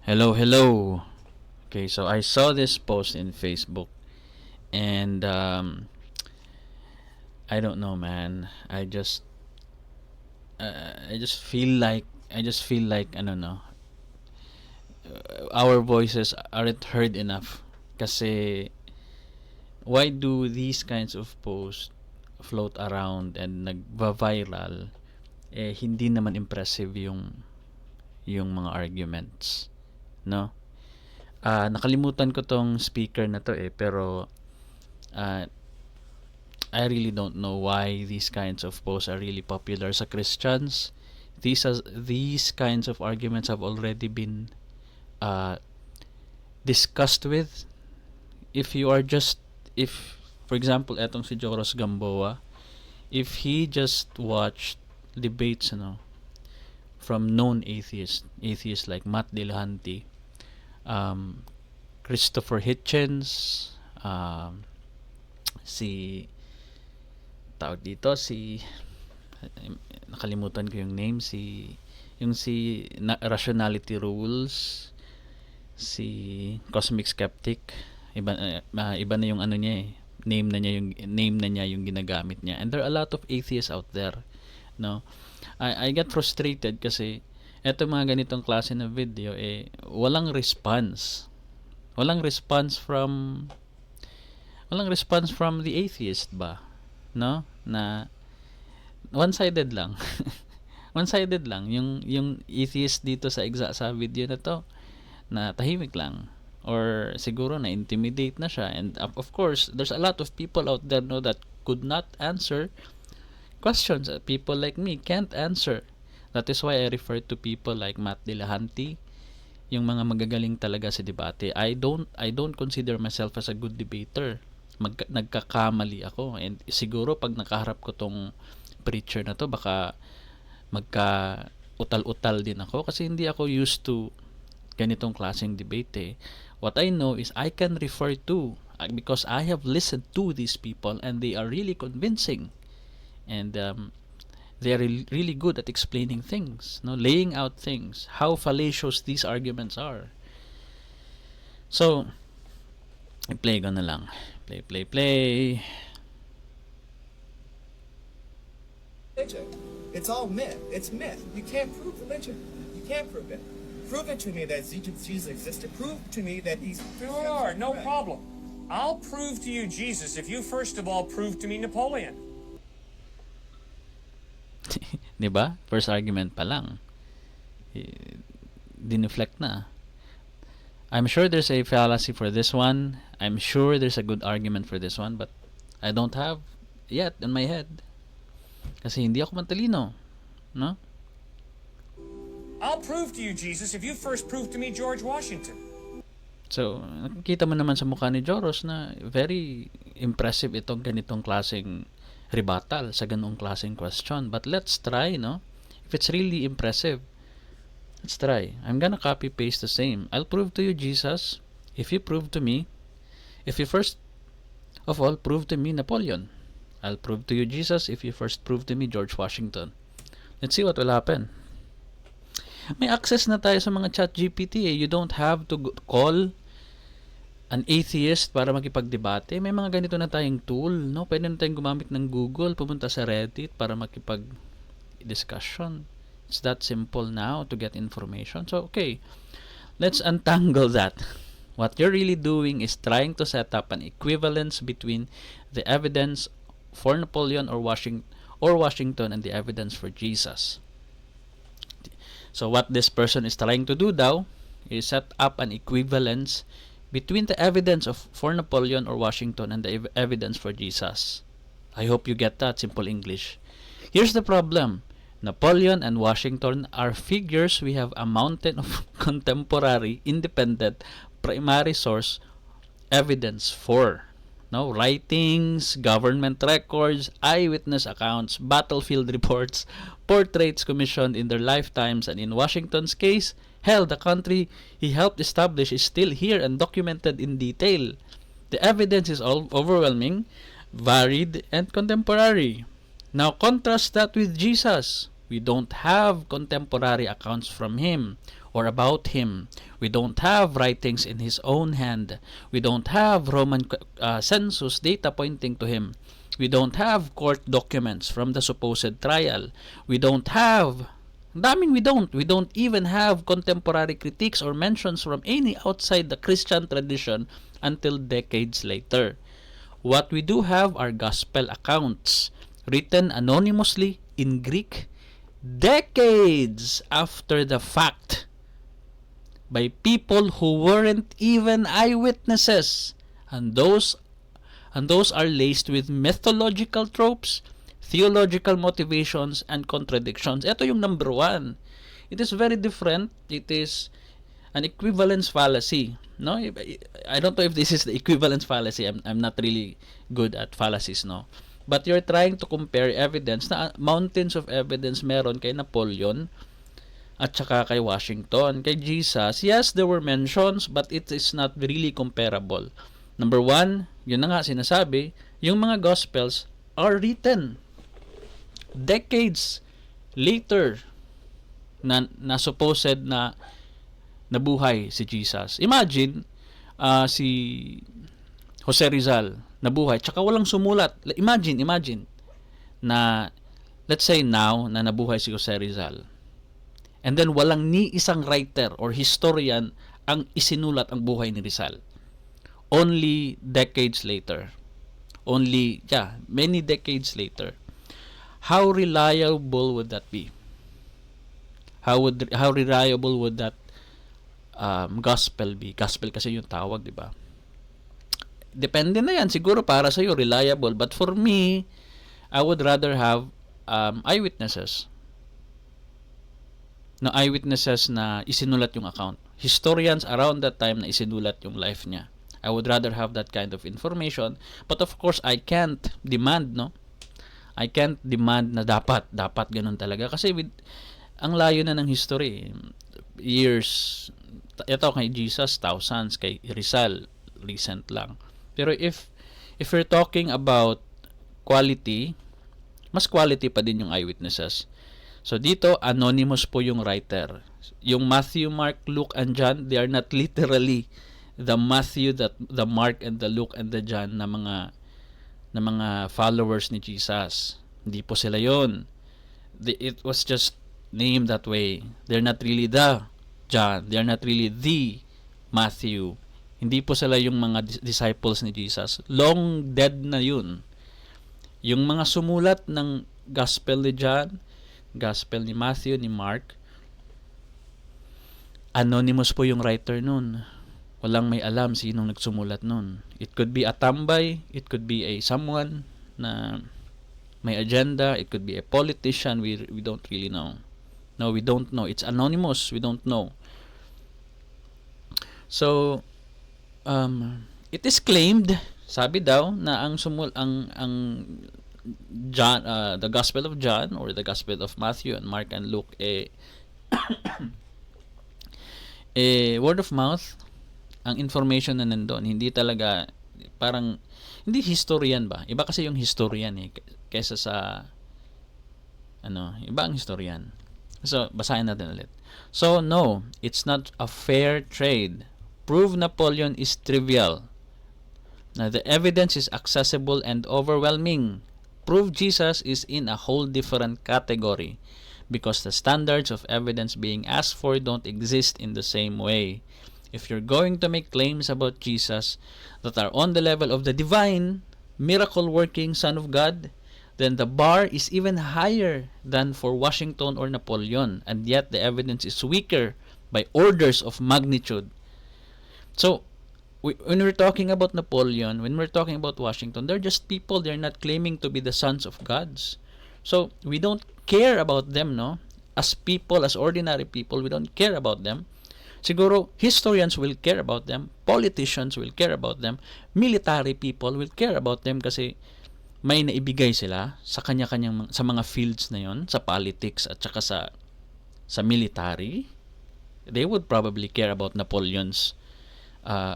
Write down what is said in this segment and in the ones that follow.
Hello, hello. Okay, so I saw this post in Facebook, and I don't know, man. I just feel like I don't know. Our voices aren't heard enough. Kasi why do these kinds of posts float around and nagva-viral? Hindi naman impressive yung mga arguments, no? Nakalimutan ko tong speaker na to pero uh, I really don't know why these kinds of posts are really popular sa Christians. These kinds of arguments have already been uh, discussed with. If you are just if for example etong si Joros Gamboa, if he just watched debates from known atheists like Matt Dillahunty, um, Christopher Hitchens, si tawag dito si nakalimutan ko yung name, si Rationality Rules, si Cosmic Skeptic. Iba na yung ano niya name na niya yung ginagamit niya, and there are a lot of atheists out there, no. I get frustrated kasi eto mga ganitong klase na video walang response from the atheist ba, no, na one-sided lang. One-sided lang yung atheist dito sa video na to, na tahimik lang, or siguro na intimidate na siya, and of course there's a lot of people out there that could not answer questions that people like me can't answer. That is why I refer to people like Matt Dillahunty, yung mga magagaling talaga sa debate. I don't consider myself as a good debater. Nagkakamali ako, and siguro pag nakaharap ko tong preacher na to, baka magka utal-utal din ako kasi hindi ako used to ganitong klaseng debate. What I know is I can refer to, because I have listened to these people and they are really convincing, and they are really good at explaining things, no, laying out things, how fallacious these arguments are. So i-play ko na lang. Play. It's all myth. It's myth. You can't prove religion. You can't prove it. Prove it to me that Jesus existed. Prove to me that he's... Sure, no problem. I'll prove to you Jesus if you first of all prove to me Napoleon. Diba? First argument pa lang, dineflect na. I'm sure there's a fallacy for this one. I'm sure there's a good argument for this one, but I don't have yet in my head. Kasi hindi ako matalino, no? I'll prove to you Jesus if you first prove to me George Washington. So, nakikita mo naman sa mukha ni Joros na very impressive itong ganitong klaseng rebuttal sa ganung klaseng question. But let's try, no? If it's really impressive, let's try. I'm gonna copy paste the same. I'll prove to you Jesus if you prove to me, if you first of all prove to me Napoleon. I'll prove to you Jesus if you first prove to me George Washington. Let's see what will happen. May access na tayo sa mga chat GPT. You don't have to call an atheist para makipagdebate. May mga ganito na tayong tool, no? Pwede na tayong gumamit ng Google, pumunta sa Reddit para makipag-discussion. It's that simple now to get information. So, okay, let's untangle that. What you're really doing is trying to set up an equivalence between the evidence for Napoleon or Washington and the evidence for Jesus. So what this person is trying to do daw is set up an equivalence between the evidence for Napoleon or Washington and the evidence for Jesus. I hope you get that, simple English. Here's the problem. Napoleon and Washington are figures we have a mountain of contemporary, independent, primary source evidence for. No, writings, government records, eyewitness accounts, battlefield reports, portraits commissioned in their lifetimes, and in Washington's case, hell, the country he helped establish is still here and documented in detail. The evidence is all overwhelming, varied, and contemporary. Now contrast that with Jesus. We don't have contemporary accounts from him. or about him. We don't have writings in his own hand. We don't have Roman census data pointing to him. We don't have court documents from the supposed trial. We don't have we don't even have contemporary critiques or mentions from any outside the Christian tradition until decades later. What we do have are gospel accounts written anonymously in Greek decades after the fact by people who weren't even eyewitnesses, and those are laced with mythological tropes, theological motivations, and contradictions. Ito yung number one. It is very different. It is an equivalence fallacy. No, I don't know if this is the equivalence fallacy. I'm not really good at fallacies, no. But you're trying to compare evidence na mountains of evidence meron kay Napoleon at saka kay Washington. Kay Jesus, yes, there were mentions, but it is not really comparable. Number one, yun na nga sinasabi, yung mga Gospels are written decades later na supposed na nabuhay si Jesus. Imagine, si Jose Rizal nabuhay, tsaka walang sumulat. Imagine, na, let's say now, na nabuhay si Jose Rizal. And then walang ni isang writer or historian ang isinulat ang buhay ni Rizal. Only decades later. Many decades later. How reliable would that be? How reliable would that gospel be? Gospel kasi yung tawag, di ba? Depende na yan. Siguro para sa iyo reliable. But for me, I would rather have eyewitnesses. No, eyewitnesses na isinulat yung account. Historians around that time na isinulat yung life niya. I would rather have that kind of information. But of course, I can't demand, no? I can't demand na dapat ganun talaga. Kasi ang layo na ng history. Years. Ito kay Jesus, thousands. Kay Rizal, recent lang. Pero if we're talking about quality, mas quality pa din yung eyewitnesses. So dito, anonymous po yung writer. Yung Matthew, Mark, Luke, and John, they are not literally the Matthew, the Mark, and the Luke, and the John na mga followers ni Jesus. Hindi po sila yon. It was just named that way. They're not really the John. They're not really the Matthew. Hindi po sila yung mga disciples ni Jesus. Long dead na yun. Yung mga sumulat ng Gospel ni John, Gospel ni Matthew, ni Mark, anonymous po yung writer nun. Walang may alam sinong nagsumulat nun. It could be a tambay, it could be someone na may agenda, it could be a politician, we don't really know. No, we don't know. It's anonymous, we don't know. So, it is claimed, sabi daw, na ang John, the Gospel of John or the Gospel of Matthew and Mark and Luke, word of mouth, ang information na nandun, hindi talaga, parang, hindi historian ba? Iba kasi yung historian kaysa sa, iba ang historian. So, basahin natin ulit. So, no, it's not a fair trade. Prove Napoleon is trivial. Now, the evidence is accessible and overwhelming. Prove Jesus is in a whole different category because the standards of evidence being asked for don't exist in the same way. If you're going to make claims about Jesus that are on the level of the divine, miracle-working Son of God, then the bar is even higher than for Washington or Napoleon, and yet the evidence is weaker by orders of magnitude. So, when we're talking about Napoleon, when we're talking about Washington, they're just people. They're not claiming to be the sons of gods. So, we don't care about them, no? As people, as ordinary people, we don't care about them. Siguro, historians will care about them, politicians will care about them, military people will care about them kasi may naibigay sila sa kanya-kanyang sa mga fields na yon, sa politics at saka sa military. They would probably care about Napoleon's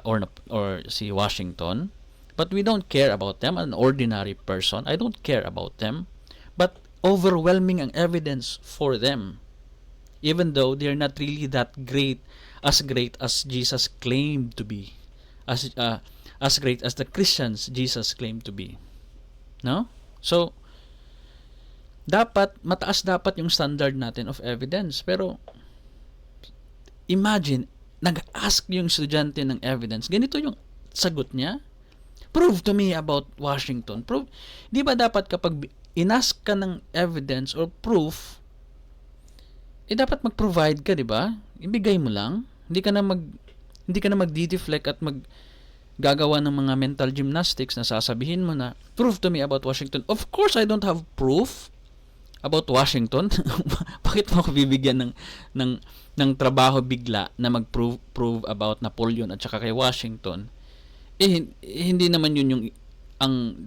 or si Washington, but we don't care about them. An ordinary person, I don't care about them, but overwhelming ang evidence for them. even though they're not really that great as Jesus claimed to be, as great as the Christians Jesus claimed to be. No? So, mataas dapat yung standard natin of evidence. Pero, imagine, nag-ask yung estudyante ng evidence. Ganito yung sagot niya. Prove to me about Washington. Di ba dapat kapag inask ka ng evidence or proof, dapat mag-provide ka, di ba? Ibigay mo lang. Hindi ka na mag-deflect at gagawa ng mga mental gymnastics na sasabihin mo na, prove to me about Washington. Of course, I don't have proof about Washington. Bakit mo ako bibigyan ng trabaho bigla na mag-prove about Napoleon at saka kay Washington? Hindi naman yun yung ang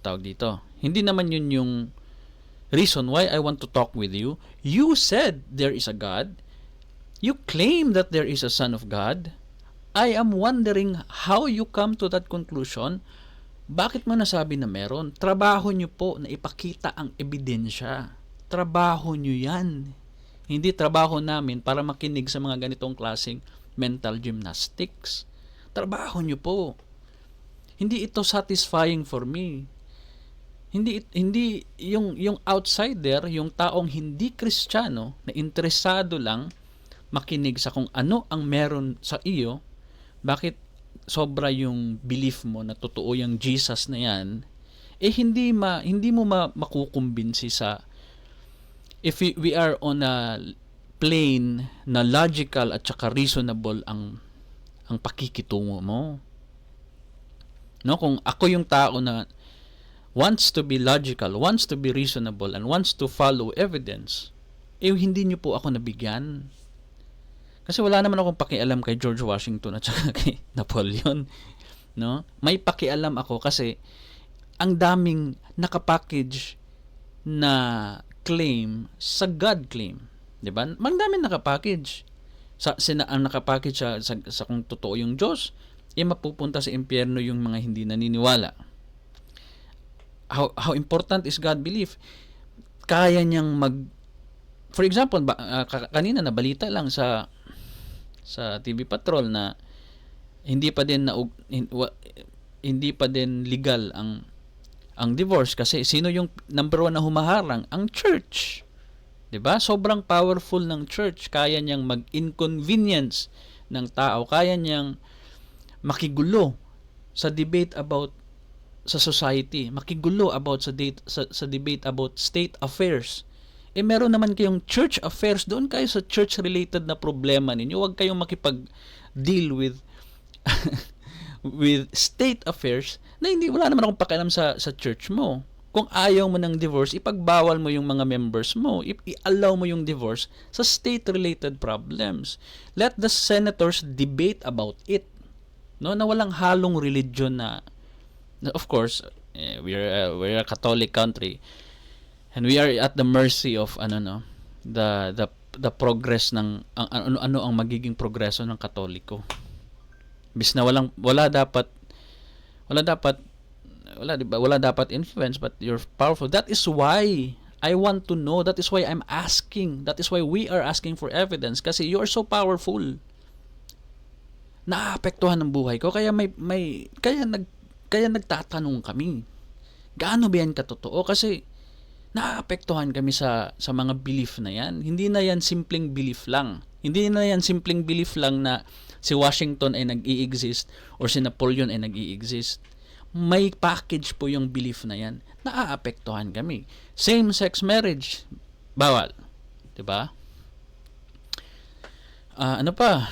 tawag dito. Hindi naman yun yung reason why I want to talk with you. You said there is a God. You claim that there is a Son of God. I am wondering how you come to that conclusion. Bakit mo nasabi na meron? Trabaho nyo po na ipakita ang ebidensya. Trabaho nyo yan. Hindi trabaho namin para makinig sa mga ganitong klaseng mental gymnastics. Trabaho nyo po. Hindi ito satisfying for me. Hindi yung outsider, yung taong hindi Kristiyano na interesado lang makinig sa kung ano ang meron sa iyo, bakit sobra yung belief mo na totoo yung Jesus na yan, hindi mo makukumbinsi sa if we are on a plane na logical at saka reasonable ang pakikitungo mo. No, kung ako yung tao na wants to be logical, wants to be reasonable, and wants to follow evidence, hindi niyo po ako nabigyan. Kasi wala naman akong pakialam kay George Washington at saka kay Napoleon. No? May pakialam ako kasi ang daming nakapackage na claim sa God claim. 'Di ba? Ang daming nakapackage. Ang nakapackage sa kung totoo yung Diyos, mapupunta sa impyerno yung mga hindi naniniwala. How important is God belief? Kaya niyang for example, kanina nabalita lang sa TV Patrol na hindi pa din legal ang divorce kasi sino yung number one na humaharang? Ang church. 'Di ba? Sobrang powerful ng church, kaya niyang mag-inconvenience ng tao, kaya niyang makigulo sa debate about sa society, makigulo about sa debate about state affairs. Meron naman kayong church affairs, doon kayo sa church-related na problema ninyo. Huwag kayong makipag-deal with with state affairs na wala naman akong pakialam sa church mo. Kung ayaw mo ng divorce, ipagbawal mo yung mga members mo. I-allow mo yung divorce sa state-related problems. Let the senators debate about it. No, na walang halong religion na of course, we're a Catholic country. And we are at the mercy of the progress ng ano ang magiging progreso ng Katoliko. Bis na wala dapat influence, but you're powerful. That is why I want to know. That is why I'm asking. That is why we are asking for evidence, kasi you are so powerful. Naapektuhan ng buhay ko, kaya kaya nagtatanong kami. Gaano ba yan katotoo? Kasi naapektuhan kami sa mga belief na yan. Hindi na yan simpleng belief lang. Hindi na yan simpleng belief lang na si Washington ay nag-i-exist or si Napoleon ay nag-i-exist. May package po yung belief na yan. Naaapektuhan kami. Same-sex marriage, bawal. 'Di ba? Ano pang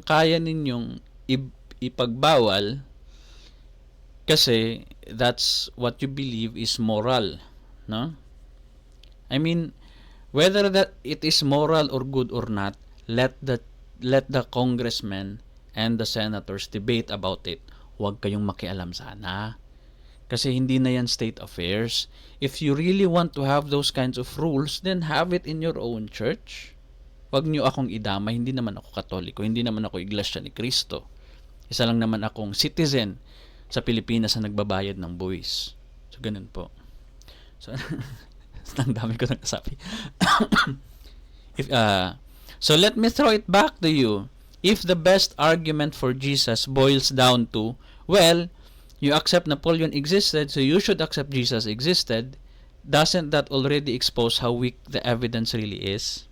kaya ninyong ipagbawal kasi that's what you believe is moral, no? I mean, whether that it is moral or good or not, let the congressmen and the senators debate about it. Huwag kayong makialam sana. Kasi hindi na yan state affairs. If you really want to have those kinds of rules, then have it in your own church. Huwag niyo akong idamay. Hindi naman ako Katoliko. Hindi naman ako Iglesia ni Cristo. Isa lang naman akong citizen sa Pilipinas na nagbabayad ng buwis. So, ganun po. So, Ang dami ko nang sabi. So let me throw it back to you. If the best argument for Jesus boils down to, well, you accept Napoleon existed, so you should accept Jesus existed, doesn't that already expose how weak the evidence really is?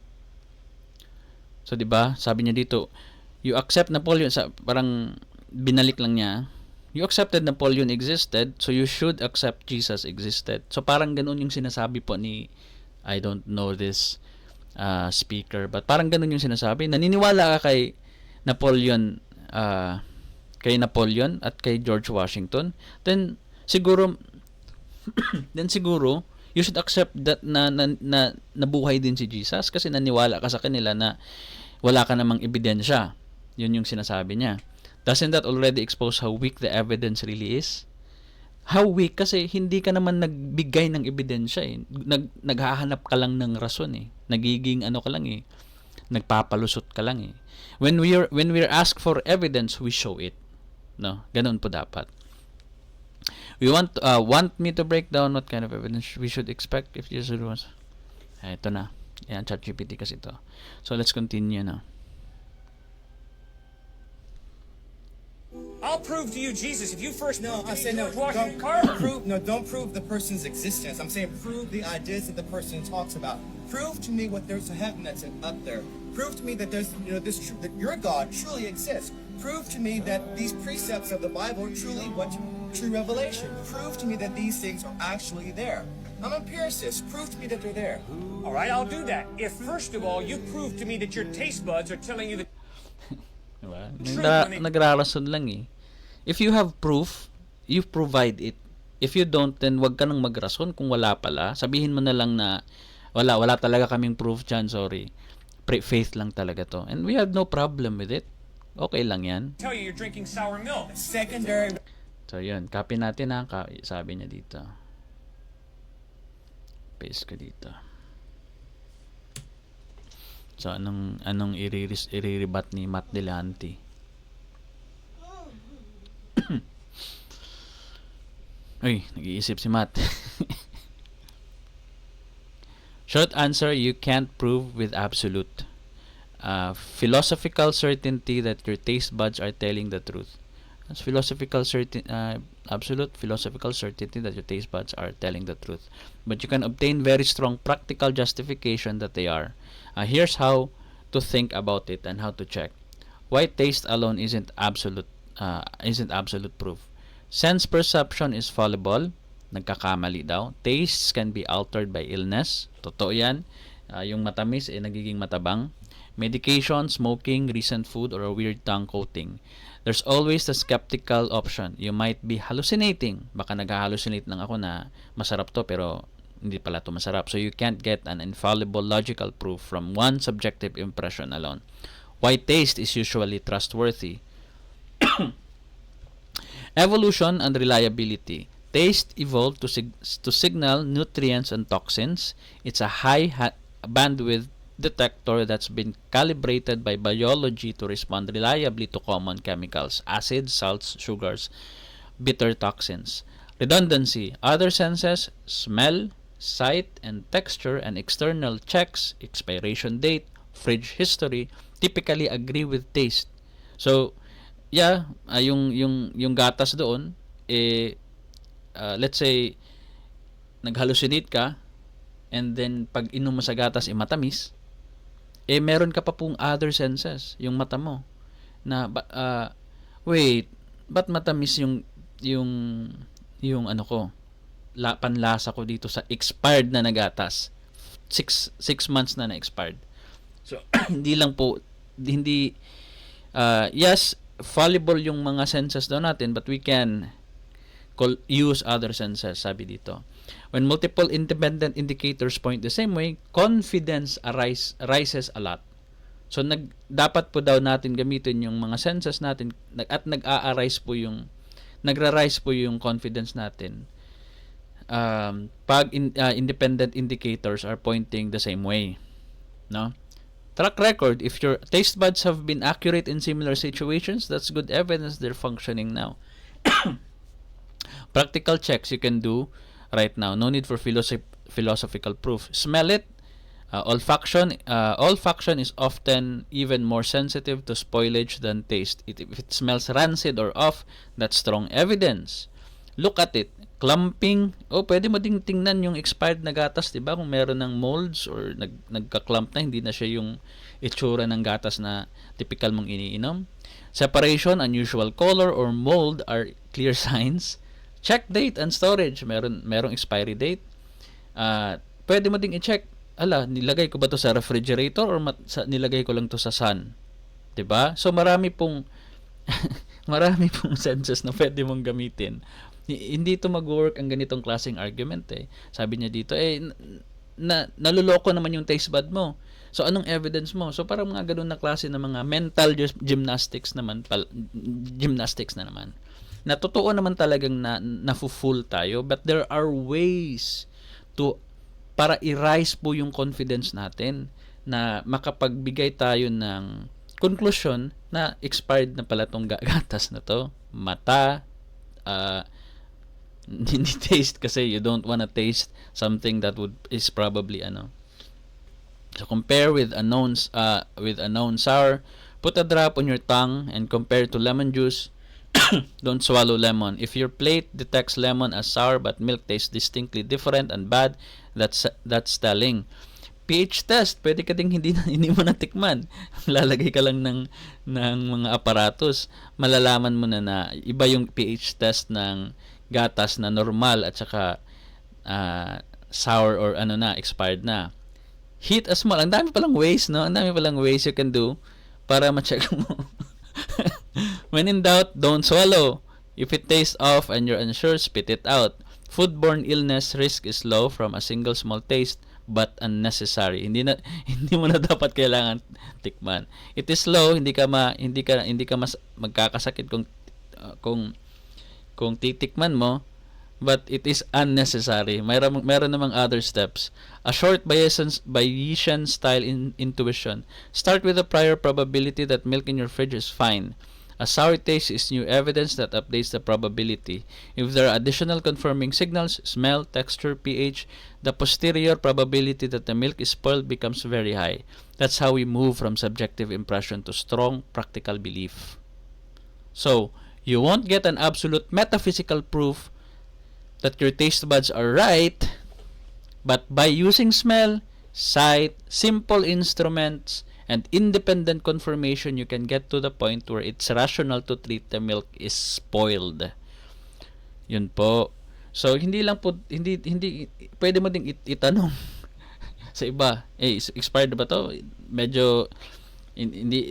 So, di ba? Sabi niya dito, you accept Napoleon, parang binalik lang niya, you accepted Napoleon existed, so you should accept Jesus existed. So, parang ganun yung sinasabi po ni, I don't know this speaker, but parang ganun yung sinasabi. Naniniwala ka kay Napoleon, at kay George Washington, then siguro you should accept that na nabuhay din si Jesus kasi naniwala ka sa kanila na wala ka namang ebidensya. Yun yung sinasabi niya. Doesn't that already expose how weak the evidence really is? How weak? Kasi hindi ka naman nagbigay ng ebidensya eh. Naghahanap ka lang ng rason eh. Nagiging ano ka lang eh. Nagpapalusot ka lang eh. When we're asked for evidence, we show it. No? Ganun po dapat. You want me to break down what kind of evidence we should expect if Jesus was... Ito na. Yan, ChatGPT kasi ito. So, let's continue now. I'll prove to you Jesus if you first No, I prove to said me no. George Washington Don't Carver. don't prove the person's existence. I'm saying prove the ideas that the person talks about. Prove to me what there's a heaven that's up there. Prove to me that there's that your God truly exists. Prove to me that these precepts of the Bible are truly what true revelation. Prove to me that these things are actually there. I'm an empiricist. Prove to me that they're there. All right, I'll do that. If first of all you prove to me that your taste buds are telling you that. Diba? True. Nagrarason lang eh. If you have proof, you provide it. If you don't, then wag ka nang magrason kung wala pala. Sabihin mo na lang na wala talaga kaming proof dyan, sorry. Faith lang talaga to. And we have no problem with it. Okay lang yan. Tell you you're drinking sour milk. Secondary. So yun, copy natin ha. Sabi niya dito. Paste ko dito. So anong iriribat ni Matt Delante? Uy, nag-iisip si Matt. Short answer, you can't prove with absolute philosophical certainty that your taste buds are telling the truth. That's absolute philosophical certainty that your taste buds are telling the truth. But you can obtain very strong practical justification that they are. Here's how to think about it and how to check. Why taste alone isn't absolute proof. Sense perception is fallible. Nagkakamali daw. Tastes can be altered by illness. Totoo yan. Yung matamis nagiging matabang. Medication, smoking, recent food, or a weird tongue coating. There's always the skeptical option. You might be hallucinating. Baka nag-hallucinate lang ako na masarap to pero hindi pala to masarap. So you can't get an infallible logical proof from one subjective impression alone. Why taste is usually trustworthy. Evolution and reliability. Taste evolved to signal nutrients and toxins. It's a high bandwidth detector that's been calibrated by biology to respond reliably to common chemicals, acids, salts, sugars, bitter toxins. Redundancy. Other senses, smell, sight, and texture, and external checks, expiration date, fridge history, typically agree with taste. So, yeah, yung gatas doon, let's say, nag-hallucinate ka, and then pag inom mo sa gatas, matamis, meron ka pa pong other senses, yung mata mo, na, wait, ba't matamis yung ano ko, panlasa ko dito sa expired na nagatas, 6 months na expired. So, yes, fallible yung mga senses daw natin, but we can use other senses, sabi dito. When multiple independent indicators point the same way, confidence rises a lot. So dapat po daw natin gamitin yung mga senses natin at nagra-rise po yung confidence natin. Pag independent indicators are pointing the same way, no? Track record, if your taste buds have been accurate in similar situations, that's good evidence they're functioning now. Practical checks you can do right now. No need for philosophical proof. Smell it. Olfaction is often even more sensitive to spoilage than taste. If it smells rancid or off, that's strong evidence. Look at it. Clumping. Pwede mo ding tingnan yung expired na gatas, di ba? Kung meron ng molds or nagka-clump na, hindi na siya yung itsura ng gatas na typical mong iniinom. Separation, unusual color, or mold are clear signs. Check date and storage. Merong expiry date. Pwede mo ding i-check. Nilagay ko ba to sa refrigerator or nilagay ko lang to sa sun? 'Di ba? So marami pong senses na pwede mong gamitin. Hindi to mag-work ang ganitong klaseng argument eh. Sabi niya dito naluloko naman yung taste bud mo. So anong evidence mo? So parang mga ganun na klase ng mga mental gymnastics na naman. Na totoo naman talagang na-fool tayo, but there are ways para i-rise po yung confidence natin na makapagbigay tayo ng conclusion na expired na pala tong gatas na to. Mata, hindi taste kasi you don't wanna taste something that is probably So compare with a known sour. Put a drop on your tongue and compare to lemon juice. Don't swallow lemon. If your plate detects lemon as sour but milk tastes distinctly different and bad, that's telling. pH test, pwede ka ding hindi mo natikman. Lalagay ka lang ng mga aparatos. Malalaman mo na iba yung pH test ng gatas na normal at saka sour or expired na. Heat a small. Ang dami palang ways, no? Ang dami palang ways you can do para ma-check mo. When in doubt, don't swallow. If it tastes off and you're unsure, spit it out. Foodborne illness risk is low from a single small taste but unnecessary. Hindi mo na dapat kailangan tikman. It is low, hindi ka mas magkakasakit kung titikman mo, but it is unnecessary. Mayroon namang other steps. A short Bayesian style intuition. Start with a prior probability that milk in your fridge is fine. A sour taste is new evidence that updates the probability. If there are additional confirming signals, smell, texture, pH, the posterior probability that the milk is spoiled becomes very high. That's how we move from subjective impression to strong practical belief. So, you won't get an absolute metaphysical proof that your taste buds are right, but by using smell, sight, simple instruments, and independent confirmation, you can get to the point where it's rational to treat the milk is spoiled. Yun po. So hindi pwede mo ding itanong sa iba, expired ba to? Medyo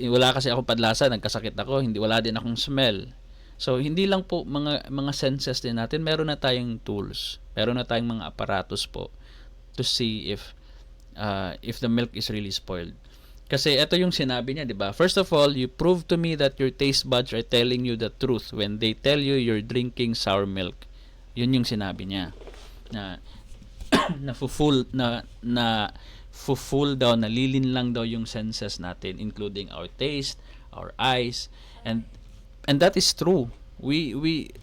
wala kasi ako padlasa, nagkasakit ako, wala din akong smell. So hindi lang po mga senses din natin, meron na tayong tools, meron na tayong mga apparatus po to see if the milk is really spoiled. Kasi ito yung sinabi niya, 'di ba? First of all, you prove to me that your taste buds are telling you the truth when they tell you you're drinking sour milk. Yun yung sinabi niya. Nalilin lang daw yung senses natin, including our taste, our eyes, and that is true. We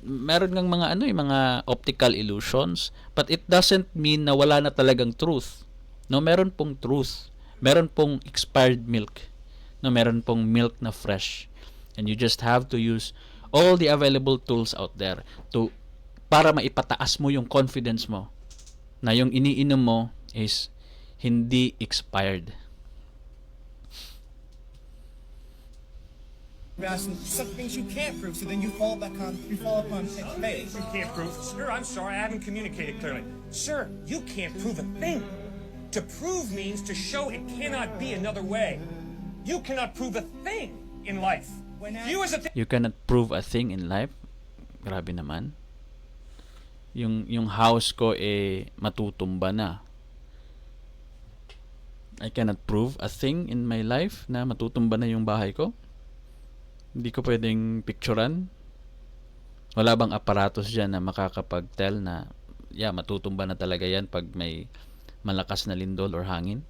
meron ngang mga optical illusions, but it doesn't mean na wala na talagang truth. No, meron pong truth. Meron pong expired milk. No, meron pong milk na fresh. And you just have to use all the available tools out there para maipataas mo yung confidence mo na yung iniinom mo is hindi expired. Some things you can't prove, so then you fall upon faith. You can't prove. Sir, I'm sorry, I haven't communicated clearly. Sir, you can't prove a thing. To prove means to show it cannot be another way. You cannot prove a thing in life. You cannot prove a thing in life? Grabe naman. Yung house ko matutumba na. I cannot prove a thing in my life na matutumba na yung bahay ko. Hindi ko pwedeng picturean. Wala bang aparatos dyan na makakapag-tell na matutumba na talaga yan pag may malakas na lindol or hangin?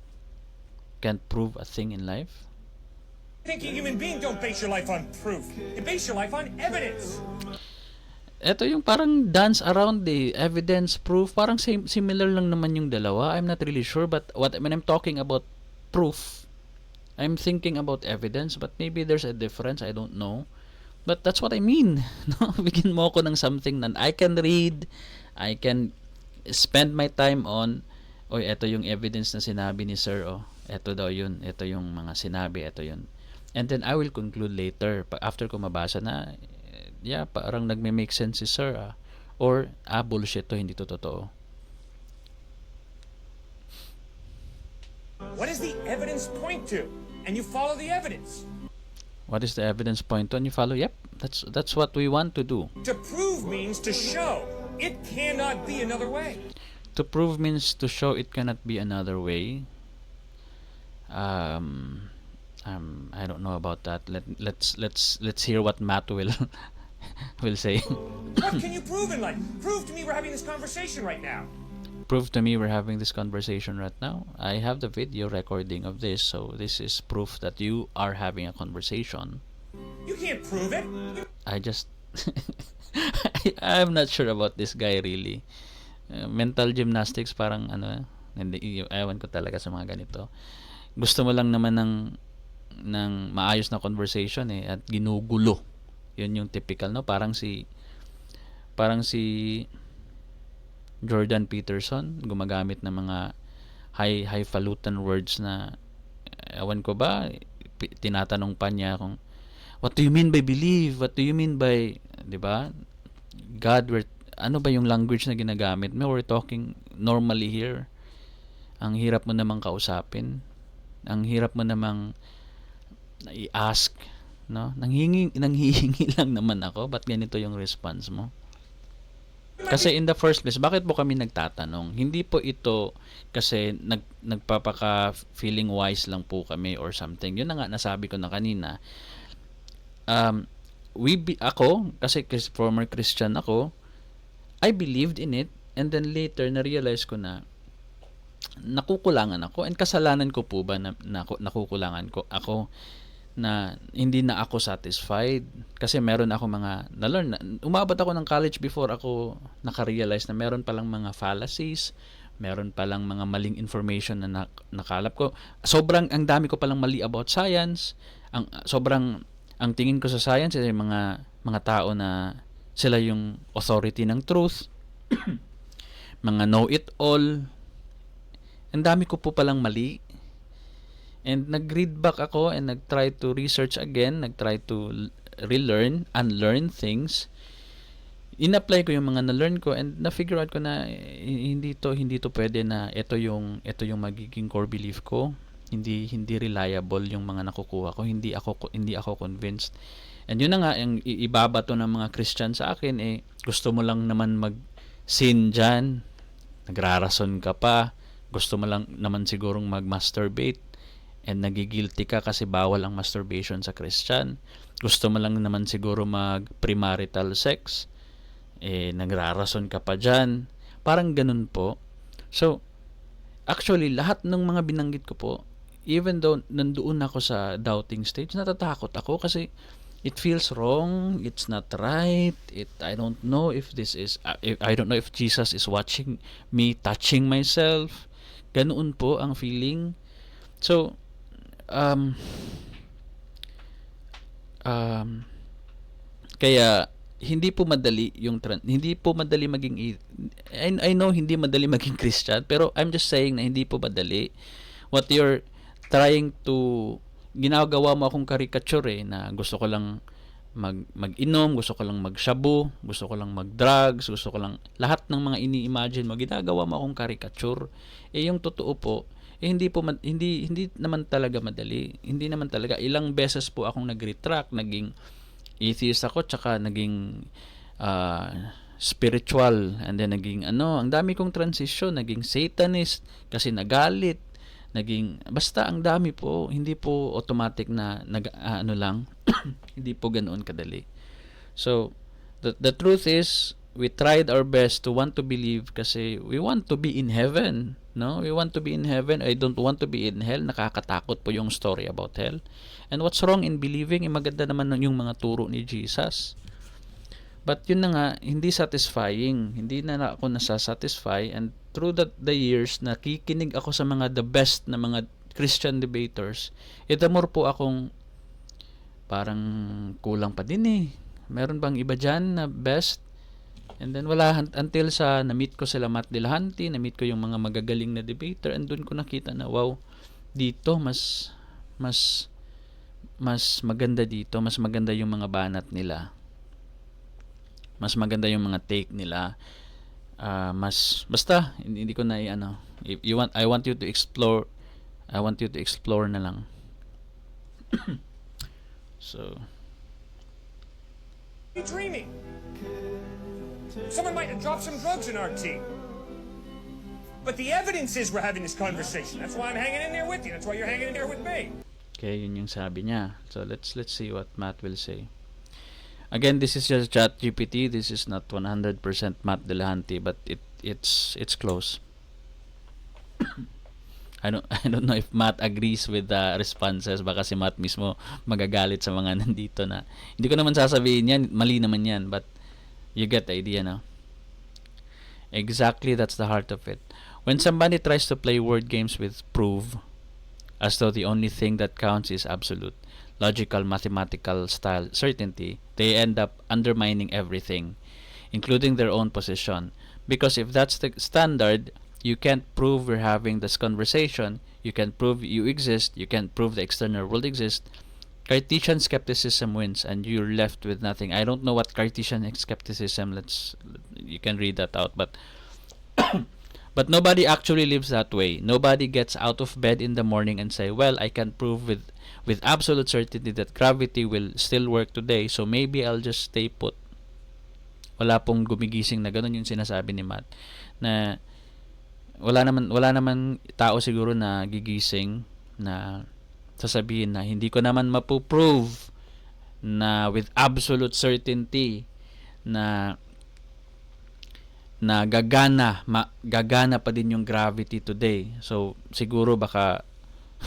Can't prove a thing in life? Thinking human being don't base your life on proof. You base your life on evidence. eto yung parang dance around the evidence, proof, parang similar lang naman yung dalawa. I'm not really sure, but when I'm talking about proof, I'm thinking about evidence, but maybe there's a difference, I don't know. But that's what I mean. No? Bigyan mo ako ng something na I can read, I can spend my time on, oy, eto yung evidence na sinabi ni sir, oh. Eto daw yun, eto yung mga sinabi, eto yun. And then I will conclude later, after ko mabasa na, yeah, parang nagme-make sense si sir, ah. Or, bullshit to, hindi to totoo. What does the evidence point to? And you follow the evidence. What is the evidence point on? You follow? Yep, that's what we want to do. To prove means to show. It cannot be another way. To prove means to show it cannot be another way. I don't know about that. Let's hear what Matt will say. What can you prove in life? Prove to me we're having this conversation right now. Prove to me we're having this conversation right now. I have the video recording of this, so this is proof that you are having a conversation. You can't prove it. I just I'm not sure about this guy really. Mental gymnastics parang ano, hindi, ewan ko talaga sa mga ganito. Gusto mo lang naman ng maayos na conversation at ginugulo. Yun yung typical, no? Parang si Jordan Peterson gumagamit ng mga highfalutin words na ewan ko ba, tinatanong pa niya kung what do you mean by believe? What do you mean by, 'di ba? God, ano ba yung language na ginagamit mo? We're talking normally here. Ang hirap mo namang kausapin. Ang hirap mo namang i-ask, no? Nanghihingi lang naman ako. Ba't ganito yung response mo? Kasi in the first place, bakit po kami nagtatanong? Hindi po ito kasi nagpapaka feeling wise lang po kami or something. Yun na nga nasabi ko na kanina. Ako, kasi former Christian ako, I believed in it, and then later na-realize ko na nakukulangan ako, and kasalanan ko po ba na nakukulangan ko ako na hindi na ako satisfied kasi meron ako mga na-learn. Umabot ako ng college before ako naka-realize na meron palang mga fallacies, meron palang mga maling information na nakalap ko. Ang dami ko palang mali about science. Ang tingin ko sa science ay mga tao na sila yung authority ng truth. Mga know-it-all. Ang dami ko po palang mali. And nag-read back ako and nag-try to research again, nag-try to relearn, unlearn things. In-apply ko yung mga na-learn ko and na-figure out ko na hindi to pwede na ito yung magiging core belief ko. Hindi reliable yung mga nakukuha ko. Hindi ako convinced. And yun na nga, yung ibabato ng mga Christian sa akin, gusto mo lang naman mag-sin dyan. Nagrarason ka pa. Gusto mo lang naman sigurong mag-masturbate. And nagigilty ka kasi bawal ang masturbation sa Christian. Gusto mo lang naman siguro mag-premarital sex. Nagrarason ka pa dyan. Parang ganun po. So, actually, lahat ng mga binanggit ko po, even though nandoon ako sa doubting stage, natatakot ako kasi it feels wrong, it's not right, I don't know if this is, I don't know if Jesus is watching me touching myself. Ganoon po ang feeling. So, kaya hindi po madali maging I know hindi madali maging Christian, pero I'm just saying na hindi po madali. What you're trying to ginagawa mo akong caricature na gusto ko lang mag-inom, gusto ko lang magshabu, gusto ko lang mag-drugs, gusto ko lang lahat ng mga ini-imagine mo, ginagawa mo akong caricature. Yung totoo po, hindi naman talaga madali. Hindi naman talaga. Ilang beses po akong nag-retract, naging atheist ako, tsaka naging spiritual, and then naging ang dami kong transition, naging satanist kasi nagalit, basta ang dami po, hindi po automatic na lang, hindi po ganoon kadali. So, the truth is, we tried our best to want to believe kasi we want to be in heaven. No? We want to be in heaven. I don't want to be in hell. Nakakatakot po yung story about hell. And what's wrong in believing? Maganda naman yung mga turo ni Jesus. But yun na nga, hindi satisfying. Hindi na ako nasasatisfy, and through the years, nakikinig ako sa mga the best na mga Christian debaters, the more po akong parang kulang pa din eh. Meron bang iba dyan na best? And then wala, until sa na-meet ko sila Matt Dillahunty, na-meet ko yung mga magagaling na debater, and doon ko nakita na wow, dito mas maganda dito, mas maganda yung mga banat nila. Mas maganda yung mga take nila. Basta hindi ko na ano. If you want, I want you to explore. I want you to explore na lang. So, You're dreaming. Someone might have dropped some drugs in our tea. But the evidence is we're having this conversation. That's why I'm hanging in there with you. That's why you're hanging in there with me. okay, yun yung sabi niya. So let's see what Matt will say. Again, this is just ChatGPT. This is not 100% Matt Dillahunty, but it's close. I don't know if Matt agrees with the responses. Baka si Matt mismo magagalit sa mga nandito na hindi ko naman sasabihin yan, mali naman yan, but you get the idea now. Exactly, that's the heart of it. When somebody tries to play word games with proof, as though the only thing that counts is absolute, logical, mathematical style certainty, they end up undermining everything, including their own position. Because if that's the standard, you can't prove we're having this conversation, you can't prove you exist, you can't prove the external world exists. Cartesian skepticism wins, and you're left with nothing. I don't know what Cartesian skepticism, you can read that out, but but nobody actually lives that way. Nobody gets out of bed in the morning and say, well, I can prove with absolute certainty that gravity will still work today, so maybe I'll just stay put. Wala pong gumigising na ganun yung sinasabi ni Matt, na wala naman tao siguro na gigising na sasabihin na hindi ko naman mapuprove na with absolute certainty na gagana pa din yung gravity today. So siguro baka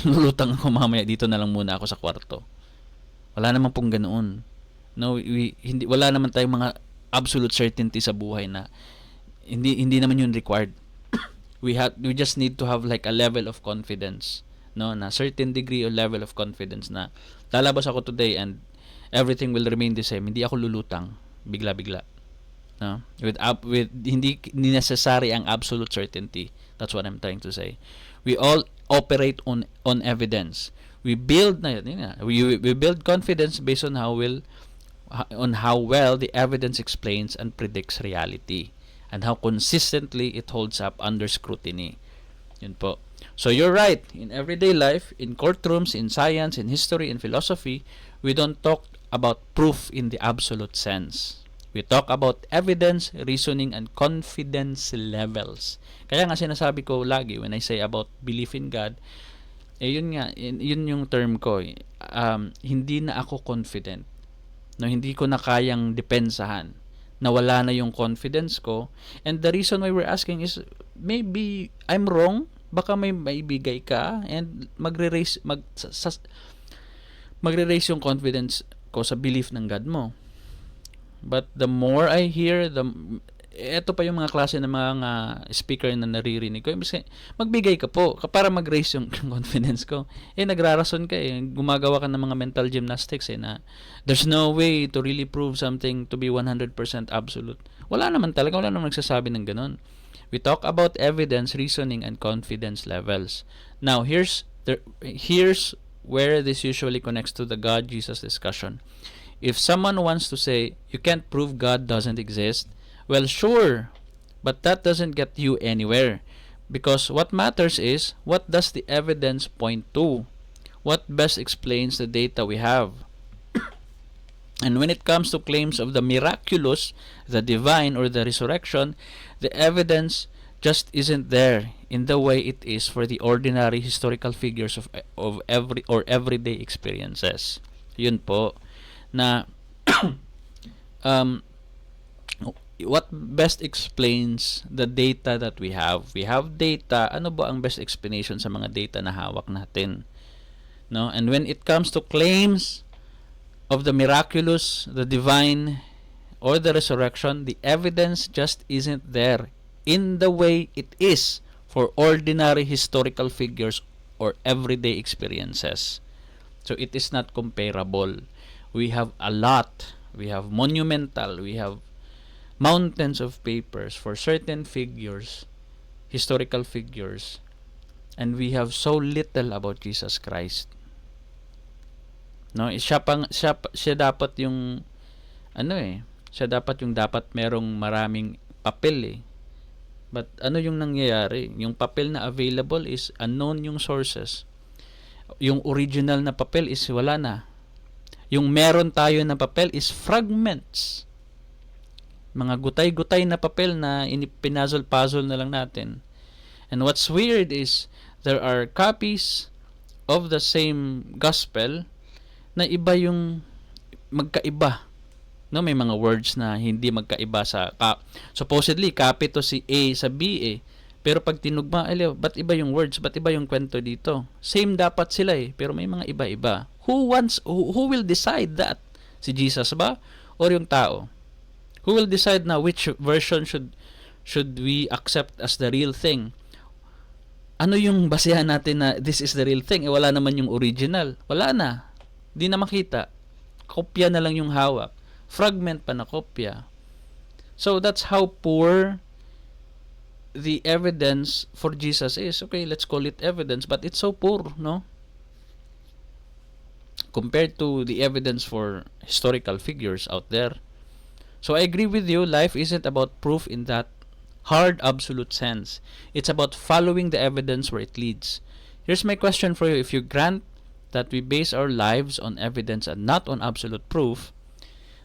lulutang ako mamaya, dito na lang muna ako sa kwarto. Wala naman pong ganoon. No, wala naman tayong mga absolute certainty sa buhay na hindi naman yun required. We just need to have like a level of confidence, no, na certain degree or level of confidence na lalabas ako today and everything will remain the same. Hindi ako lulutang bigla-bigla, no, with hindi necessary ang absolute certainty. That's what I'm trying to say. We all operate on evidence. We build we build confidence based on how well the evidence explains and predicts reality, and how consistently it holds up under scrutiny. Yun po. So you're right. In everyday life, in courtrooms, in science, in history, in philosophy, we don't talk about proof in the absolute sense. We talk about evidence, reasoning, and confidence levels. Kaya nga sinasabi ko lagi when I say about belief in God, yun yung term ko. Hindi na ako confident. No, hindi ko na kayang depensahan. Nawala na yung confidence ko, and the reason why we're asking is maybe I'm wrong, baka may maibigay ka and magre-raise yung confidence ko sa belief ng God mo. But the more I hear, eto pa yung mga klase ng mga speaker na naririnig ko, magbigay ka po para mag-raise yung confidence ko. Nagrarason ka gumagawa ka ng mga mental gymnastics na there's no way to really prove something to be 100% absolute. Wala naman nagsasabi ng ganun. We talk about evidence, reasoning, and confidence levels. Now, here's where this usually connects to the God-Jesus discussion. If someone wants to say, you can't prove God doesn't exist, well, sure, but that doesn't get you anywhere. Because what matters is, what does the evidence point to? What best explains the data we have? And when it comes to claims of the miraculous, the divine, or the resurrection, the evidence just isn't there in the way it is for the ordinary historical figures of everyday experiences. Yun po na what best explains the data that we have. We have data. Ano ba ang best explanation sa mga data na hawak natin? No? And when it comes to claims of the miraculous, the divine, or the resurrection, the evidence just isn't there in the way it is for ordinary historical figures or everyday experiences. So it is not comparable. We have a lot. We have monumental. We have mountains of papers for certain figures, historical figures, and we have so little about Jesus Christ. No, siya dapat yung siya dapat yung dapat merong maraming papel eh. But ano yung nangyayari? Yung papel na available is unknown yung sources. Yung original na papel is wala na. Yung meron tayo na papel is fragments. Mga gutay-gutay na papel na pinazol-puzzle na lang natin. And what's weird is there are copies of the same gospel na iba yung magkaiba. No, may mga words na hindi magkaiba sa supposedly copy to si A sa B eh. Pero pag tinugma, ba't iba yung words? Ba't iba yung kwento dito? Same dapat sila eh, pero may mga iba-iba. Who will decide that? Si Jesus ba or yung tao? Who will decide na which version should we accept as the real thing? Ano yung basehan natin na this is the real thing? Wala naman yung original. Wala na. Di na makita. Kopya na lang yung hawak. Fragment pa na kopya. So that's how poor the evidence for Jesus is. Okay, let's call it evidence, but it's so poor, no? Compared to the evidence for historical figures out there. So I agree with you, life isn't about proof in that hard absolute sense. It's about following the evidence where it leads. Here's my question for you. If you grant that we base our lives on evidence and not on absolute proof,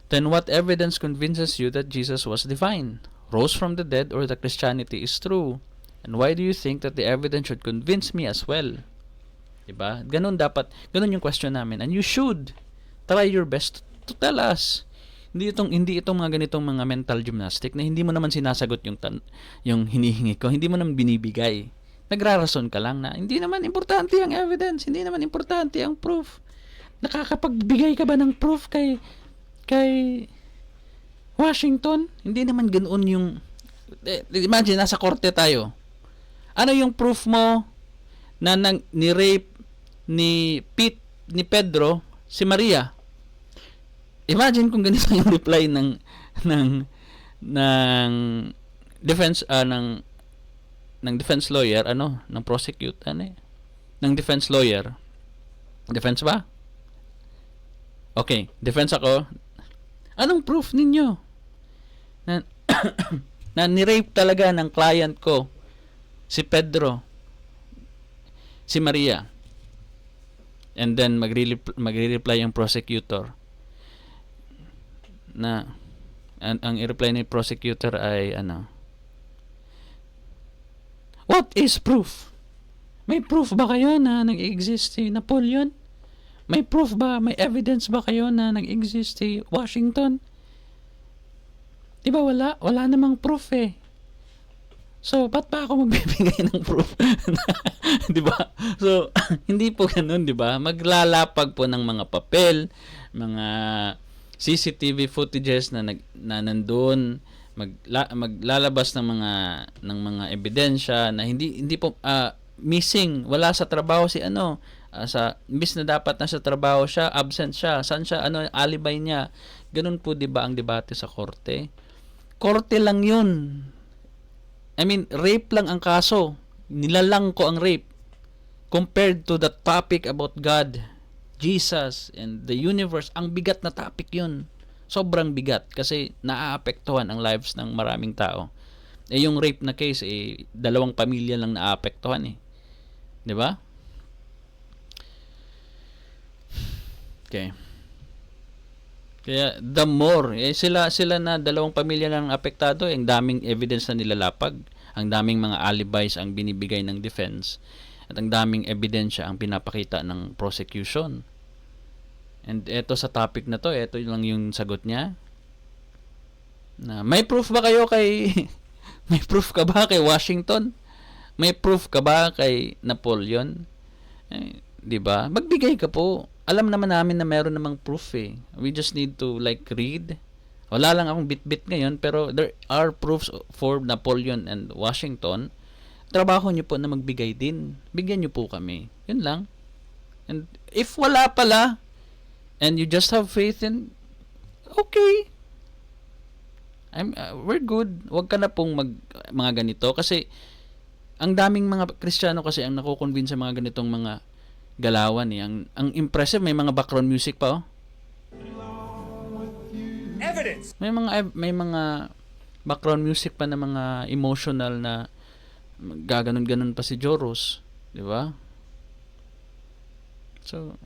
then what evidence convinces you that Jesus was divine, rose from the dead, or that Christianity is true? And why do you think that the evidence should convince me as well? Diba? Ganun yung question namin. And you should try your best to tell us. Hindi itong mga ganitong mga mental gymnastic na hindi mo naman sinasagot yung hinihingi ko, hindi mo naman binibigay. Nagrarason ka lang na hindi naman importante ang evidence, hindi naman importante ang proof. Nakakapagbigay ka ba ng proof kay Washington? Hindi naman ganoon yung imagine nasa korte tayo. Ano yung proof mo na ni-rape ni Pedro si Maria? Imagine kung ganito yung reply ng defense ng defense lawyer, ng prosecute, ng defense lawyer. Defense ba? Okay, defense ako. Anong proof ninyo na na ni-rape talaga ng client ko si Pedro, si Maria? And then magre-reply yung prosecutor na ang i-reply ni prosecutor ay what is proof? May proof ba kayo na nag-exist si Napoleon? May proof ba? May evidence ba kayo na nag-exist si Washington? Diba wala? Wala namang proof eh. So, ba't pa ako magbibigay ng proof? Diba? So, hindi po ganun, diba? Maglalapag po ng mga papel, mga CCTV footages na nandun, maglalabas ng mga ebidensya na hindi po missing, wala sa trabaho si imbis na dapat nasa trabaho siya, absent siya, saan siya, alibi niya. Ganun po 'di ba ang debate sa korte? Korte lang 'yun. I mean, rape lang ang kaso. Nilalang ko ang rape compared to the topic about God, Jesus, and the universe. Ang bigat na topic 'yun. Sobrang bigat kasi naaapektuhan ang lives ng maraming tao. Yung rape na case, 2 pamilya lang naaapektuhan eh. 'Di ba? Okay. Kaya the more, sila na 2 pamilya lang apektado, ang daming evidence na nilalapag, ang daming mga alibis ang binibigay ng defense, at ang daming ebidensya ang pinapakita ng prosecution. And eto sa topic na to, eto lang yung sagot niya. Na may proof ba kayo may proof ka ba kay Washington? May proof ka ba kay Napoleon? 'Di ba? Magbigay ka po. Alam naman namin na meron namang proof eh. We just need to read Wala lang akong bit-bit ngayon, pero there are proofs for Napoleon and Washington. Trabaho nyo po na magbigay din. Bigyan nyo po kami. Yun lang. And if wala pala, and you just have faith in, okay. We're good. Huwag ka na pong mga ganito. Kasi, ang daming mga Kristiyano kasi ang nakukonvince sa mga ganitong mga galawan. Ang impressive, may mga background music pa, oh. Evidence. May mga background music pa na mga emotional na gaganon-ganon pa si Joros, di ba? So,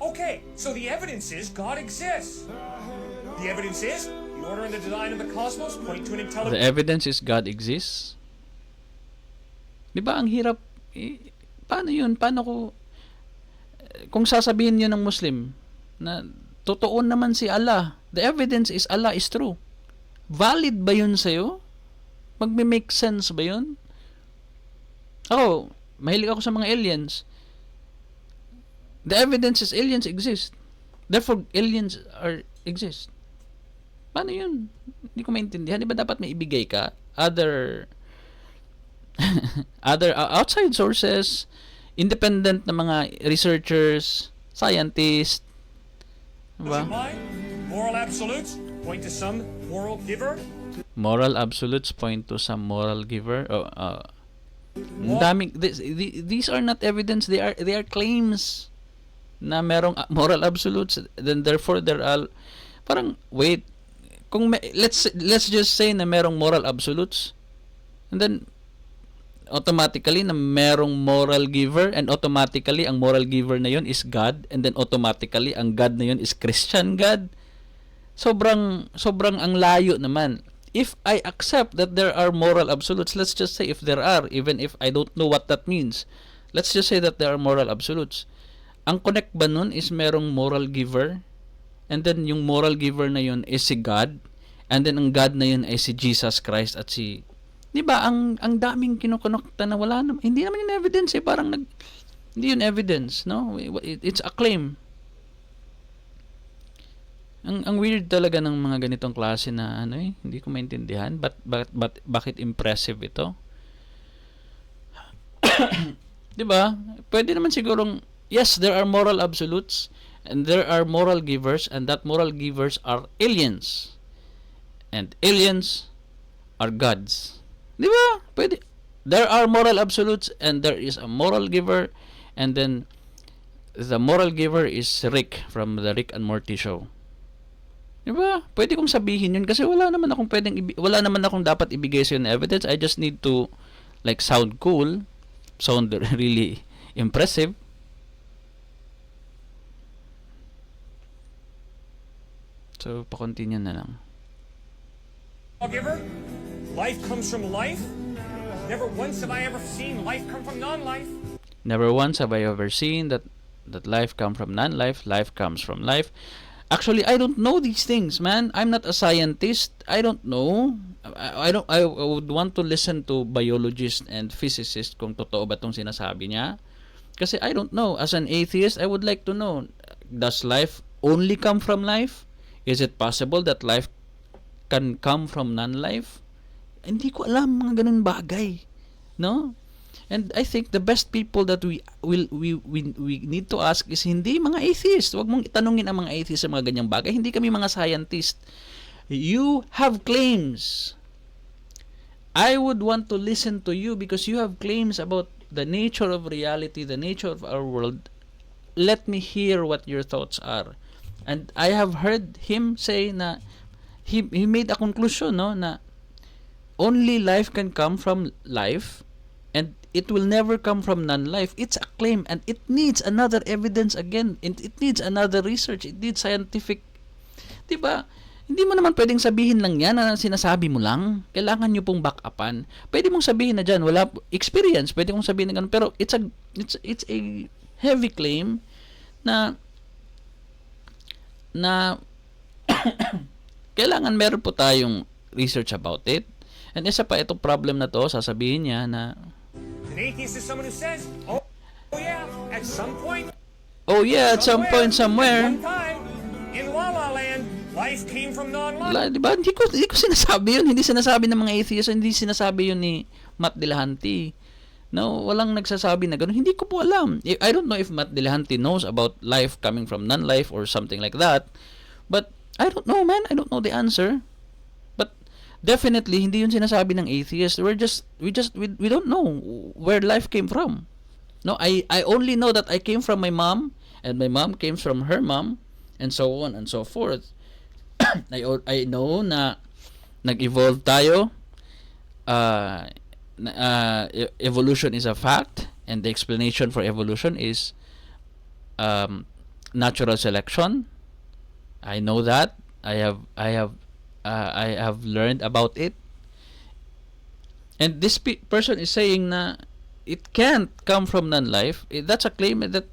Okay, so the evidence is God exists. The evidence is the order and the design of the cosmos point to an the intelligent. evidence is God exists. Di ba ang hirap? Paano yun? Paano kung sasabihin niyo ng Muslim na totoo naman si Allah, the evidence is Allah is true. Valid ba yun sa'yo? Magme-make sense ba yun? Ako, mahilig ako sa mga aliens. The evidence is aliens exist. Therefore, aliens exist. Paano yun? Hindi ko maintindihan. Di ba dapat may ibigay ka? Other outside sources, independent na mga researchers, scientists, diba? Moral absolutes point to some moral giver. Moral absolutes point to some moral giver. These are not evidence. They are claims na merong moral absolutes. Then therefore they're all parang wait. Let's just say na merong moral absolutes, and then automatically na merong moral giver, and automatically ang moral giver na yun is God, and then automatically ang God na yun is Christian God. Sobrang ang layo naman. If I accept that there are moral absolutes, let's just say if there are, even if I don't know what that means, let's just say that there are moral absolutes. Ang connect ba nun is merong moral giver, and then yung moral giver na yun is si God, and then ang God na yun ay si Jesus Christ at si, di ba, ang daming kinukonekta na wala naman, hindi naman yung evidence eh, parang hindi yun evidence, no? It's a claim. Ang weird talaga ng mga ganitong klase na hindi ko maintindihan. Bakit impressive ito? 'Di ba? Pwede naman sigurong yes, there are moral absolutes and there are moral givers, and that moral givers are aliens. And aliens are gods. 'Di ba? Pwede. There are moral absolutes and there is a moral giver, and then the moral giver is Rick from the Rick and Morty show. Diba? Pwede kong sabihin yun kasi wala naman akong dapat ibigay sa na evidence. I just need to sound cool, sound really impressive. So, pa-continue na lang. Lawgiver, life comes from life. Never once have I ever seen life come from non-life. Never once have I ever seen that life come from non-life. Life comes from life. Actually, I don't know these things, man. I'm not a scientist. I don't know. I would want to listen to biologists and physicists kung totoo ba itong sinasabi niya. Kasi I don't know. As an atheist, I would like to know, does life only come from life? Is it possible that life can come from non-life? Hindi ko alam mga ganun bagay. No? And I think the best people that we need to ask is hindi mga atheist. Huwag mong itanungin ang mga atheist sa mga ganyang bagay. Hindi kami mga scientist. You have claims. I would want to listen to you because you have claims about the nature of reality, the nature of our world. Let me hear what your thoughts are. And I have heard him say na he made a conclusion, no, na only life can come from life, and it will never come from non-life. It's a claim, and it needs another evidence again. It needs another research. It needs scientific. Diba? Hindi mo naman pwedeng sabihin lang yan na sinasabi mo lang. Kailangan nyo pong back-upan. Pwede mong sabihin na dyan, wala experience. Pwede mong sabihin na ganun. Pero it's a heavy claim na kailangan meron po tayong research about it. And isa pa, itong problem na to, sasabihin niya na An atheist is someone who says, oh yeah, at some point, somewhere, one time, in La La Land, Life came from non-life. Wala, di ba? Hindi ko sinasabi yun. Hindi sinasabi ng mga atheists. Hindi sinasabi yun ni Matt Dillahunty. No, walang nagsasabi na gano'n. Hindi ko po alam. I don't know if Matt Dillahunty knows about life coming from non-life or something like that. But I don't know, man. I don't know the answer. But definitely hindi yun sinasabi ng atheist. We don't know where life came from. No, I only know that I came from my mom and my mom came from her mom and so on and so forth. I know na nag-evolve tayo. Evolution is a fact, and the explanation for evolution is natural selection. I know that. I have learned about it. And this person is saying na it can't come from non-life. That's a claim that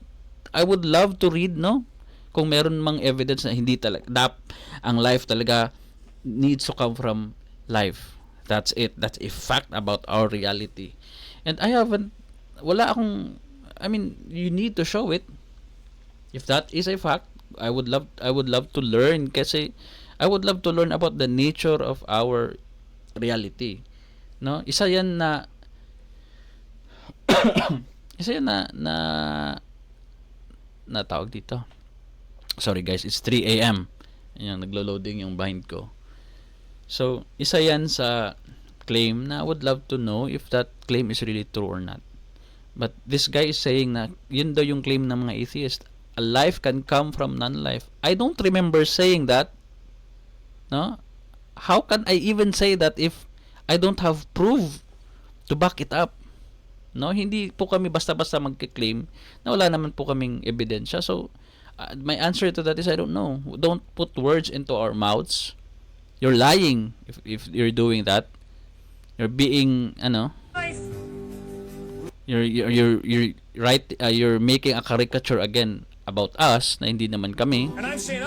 I would love to read, no? Kung meron mang evidence na hindi talaga ang life talaga needs to come from life. That's it. That's a fact about our reality. And I mean, you need to show it. If that is a fact, I would love to learn kasi I would love to learn about the nature of our reality. No? Isa yan na tawag dito. Sorry guys, it's 3 a.m. Yung naglo-loading yung behind ko. So, isa yan sa claim na I would love to know if that claim is really true or not. But this guy is saying na yun daw yung claim ng mga atheist. A life can come from non-life. I don't remember saying that. No? How can I even say that if I don't have proof to back it up? No, hindi po kami basta-basta magke-claim na wala naman po kaming ebidensya. So, my answer to that is I don't know. Don't put words into our mouths. You're lying if you're doing that. You're being you're making a caricature again about us na hindi naman kami. And I'm saying,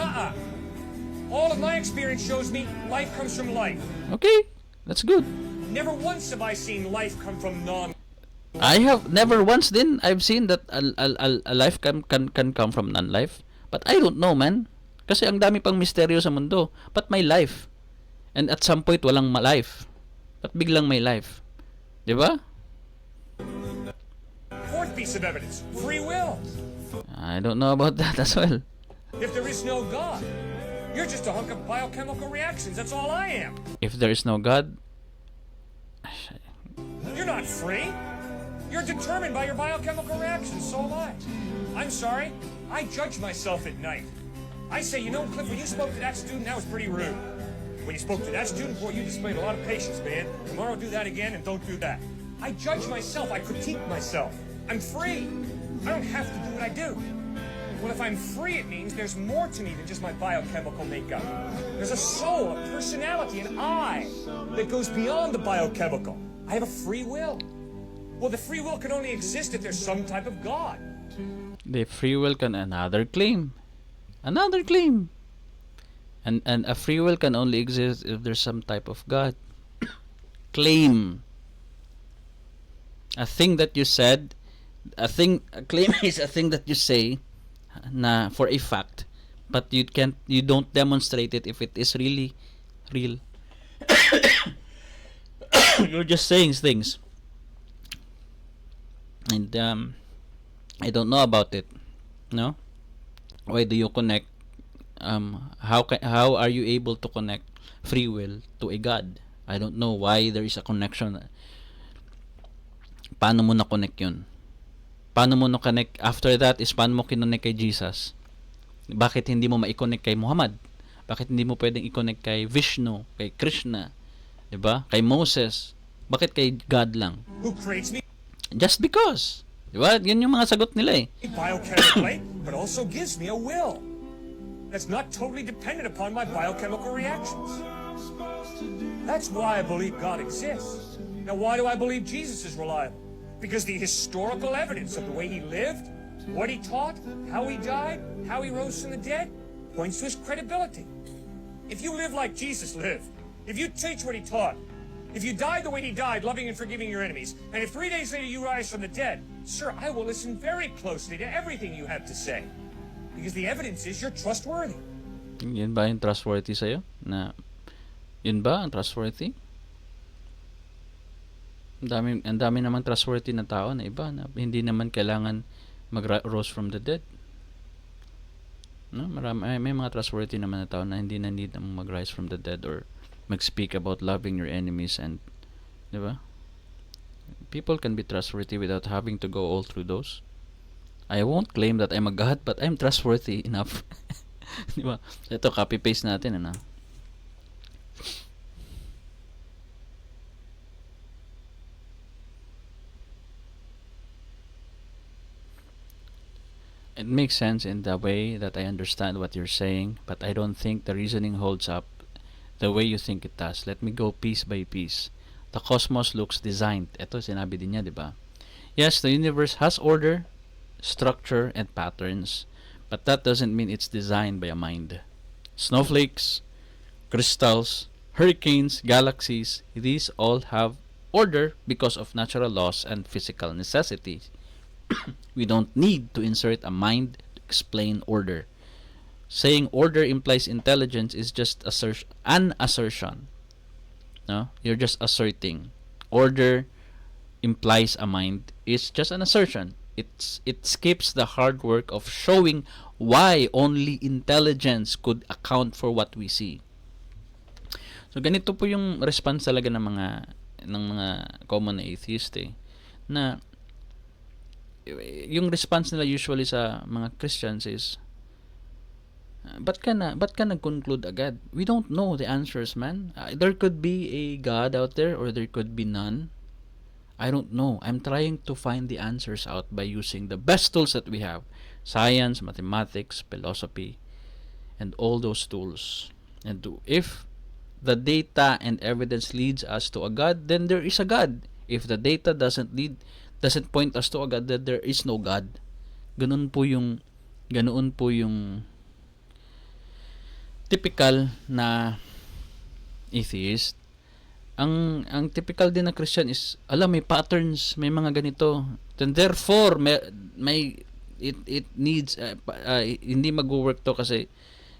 all of my experience shows me life comes from life. Okay, that's good. Never once have I seen life come from non. I have never once then I've seen that a life can come from non-life. But I don't know, man. Kasi ang dami pang misteryo sa mundo. But may life. And at some point walang life. But biglang may life. 'Di ba? Fourth piece of evidence, free will. I don't know about that as well. If there is no God, you're just a hunk of biochemical reactions. That's all I am. If there is no God, You're not free. You're determined by your biochemical reactions. So am I. I'm sorry. I judge myself at night. I say, you know, Cliff, when you spoke to that student, that was pretty rude. When you spoke to that student, boy, you displayed a lot of patience, man. Tomorrow, do that again, and don't do that. I judge myself. I critique myself. I'm free. I don't have to do what I do. Well, if I'm free, it means there's more to me than just my biochemical makeup. There's a soul, a personality, an I that goes beyond the biochemical. I have a free will. Well, the free will can only exist if there's some type of God. the free will can another claim. And a free will can only exist if there's some type of God. Claim. A thing that you said, a claim is a thing that you say na for a fact, but you don't demonstrate it if it is really real. You're just saying things. And I don't know about it. No? Why do you connect how are you able to connect free will to a God? I don't know why there is a connection. Paano mo na-connect yun? Paano mo na-connect? After that is paano mo kinonnect kay Jesus? Bakit hindi mo ma-connect kay Muhammad? Bakit hindi mo pwedeng i-connect kay Vishnu, kay Krishna, 'di ba? Kay Moses? Bakit kay God lang? Who creates me? Just because. 'Di ba? Yan yung mga sagot nila eh. Biochemically, but also gives me a will that's not totally dependent upon my biochemical reactions. That's why I believe God exists. Now, why do I believe Jesus is reliable? Because the historical evidence of the way he lived, what he taught, how he died, how he rose from the dead, points to his credibility. If you live like Jesus lived, if you teach what he taught, if you died the way he died, loving and forgiving your enemies, and if 3 days later you rise from the dead, sir, I will listen very closely to everything you have to say. Because the evidence is you're trustworthy. Yun ba yung trustworthy sa'yo? Na, yun ba ang trustworthy? Ang dami namang trustworthy na tao na iba na hindi naman kailangan mag-rose from the dead. No? May mga trustworthy naman na tao na hindi na need mag-rise from the dead or mag-speak about loving your enemies and, di ba? People can be trustworthy without having to go all through those. I won't claim that I'm a god, but I'm trustworthy enough. Di ba? Ito, copy-paste natin, ano? It makes sense in the way that I understand what you're saying, but I don't think the reasoning holds up the way you think it does. Let me go piece by piece. The cosmos looks designed. Ito, sinabi din niya, di ba? Yes, the universe has order, structure, and patterns, but that doesn't mean it's designed by a mind. Snowflakes, crystals, hurricanes, galaxies, these all have order because of natural laws and physical necessities. We don't need to insert a mind to explain order. Saying order implies intelligence is just an assertion. No? You're just asserting. Order implies a mind is just an assertion. It skips the hard work of showing why only intelligence could account for what we see. So ganito po yung response talaga ng mga common atheist na yung response nila usually sa mga Christians is ba't ka nag-conclude agad? We don't know the answers, man. There could be a God out there or there could be none. I don't know. I'm trying to find the answers out by using the best tools that we have. Science, mathematics, philosophy, and all those tools. And if the data and evidence leads us to a God, then there is a God. If the data doesn't point us to a God, then there is no God. Ganoon po yung typical na atheist. Ang typical din na Christian is, may patterns, may mga ganito. Then therefore, it needs hindi mag-work to kasi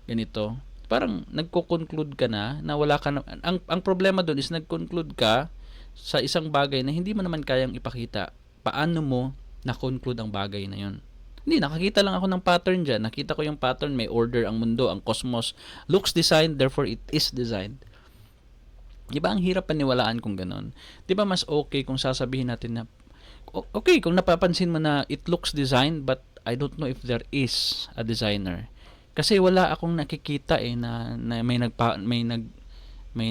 ganito. Parang nagko-conclude ka na wala ka na, ang problema doon is nag-conclude ka sa isang bagay na hindi mo naman kayang ipakita. Paano mo na-conclude ang bagay na 'yon? Hindi, nakakita lang ako ng pattern diyan. Nakita ko yung pattern, may order ang mundo, ang cosmos looks designed, therefore it is designed. Di ba ang hirap paniwalaan kung ganon? Di ba mas okay kung sasabihin natin na okay, kung napapansin mo na it looks designed but I don't know if there is a designer. Kasi wala akong nakikita na may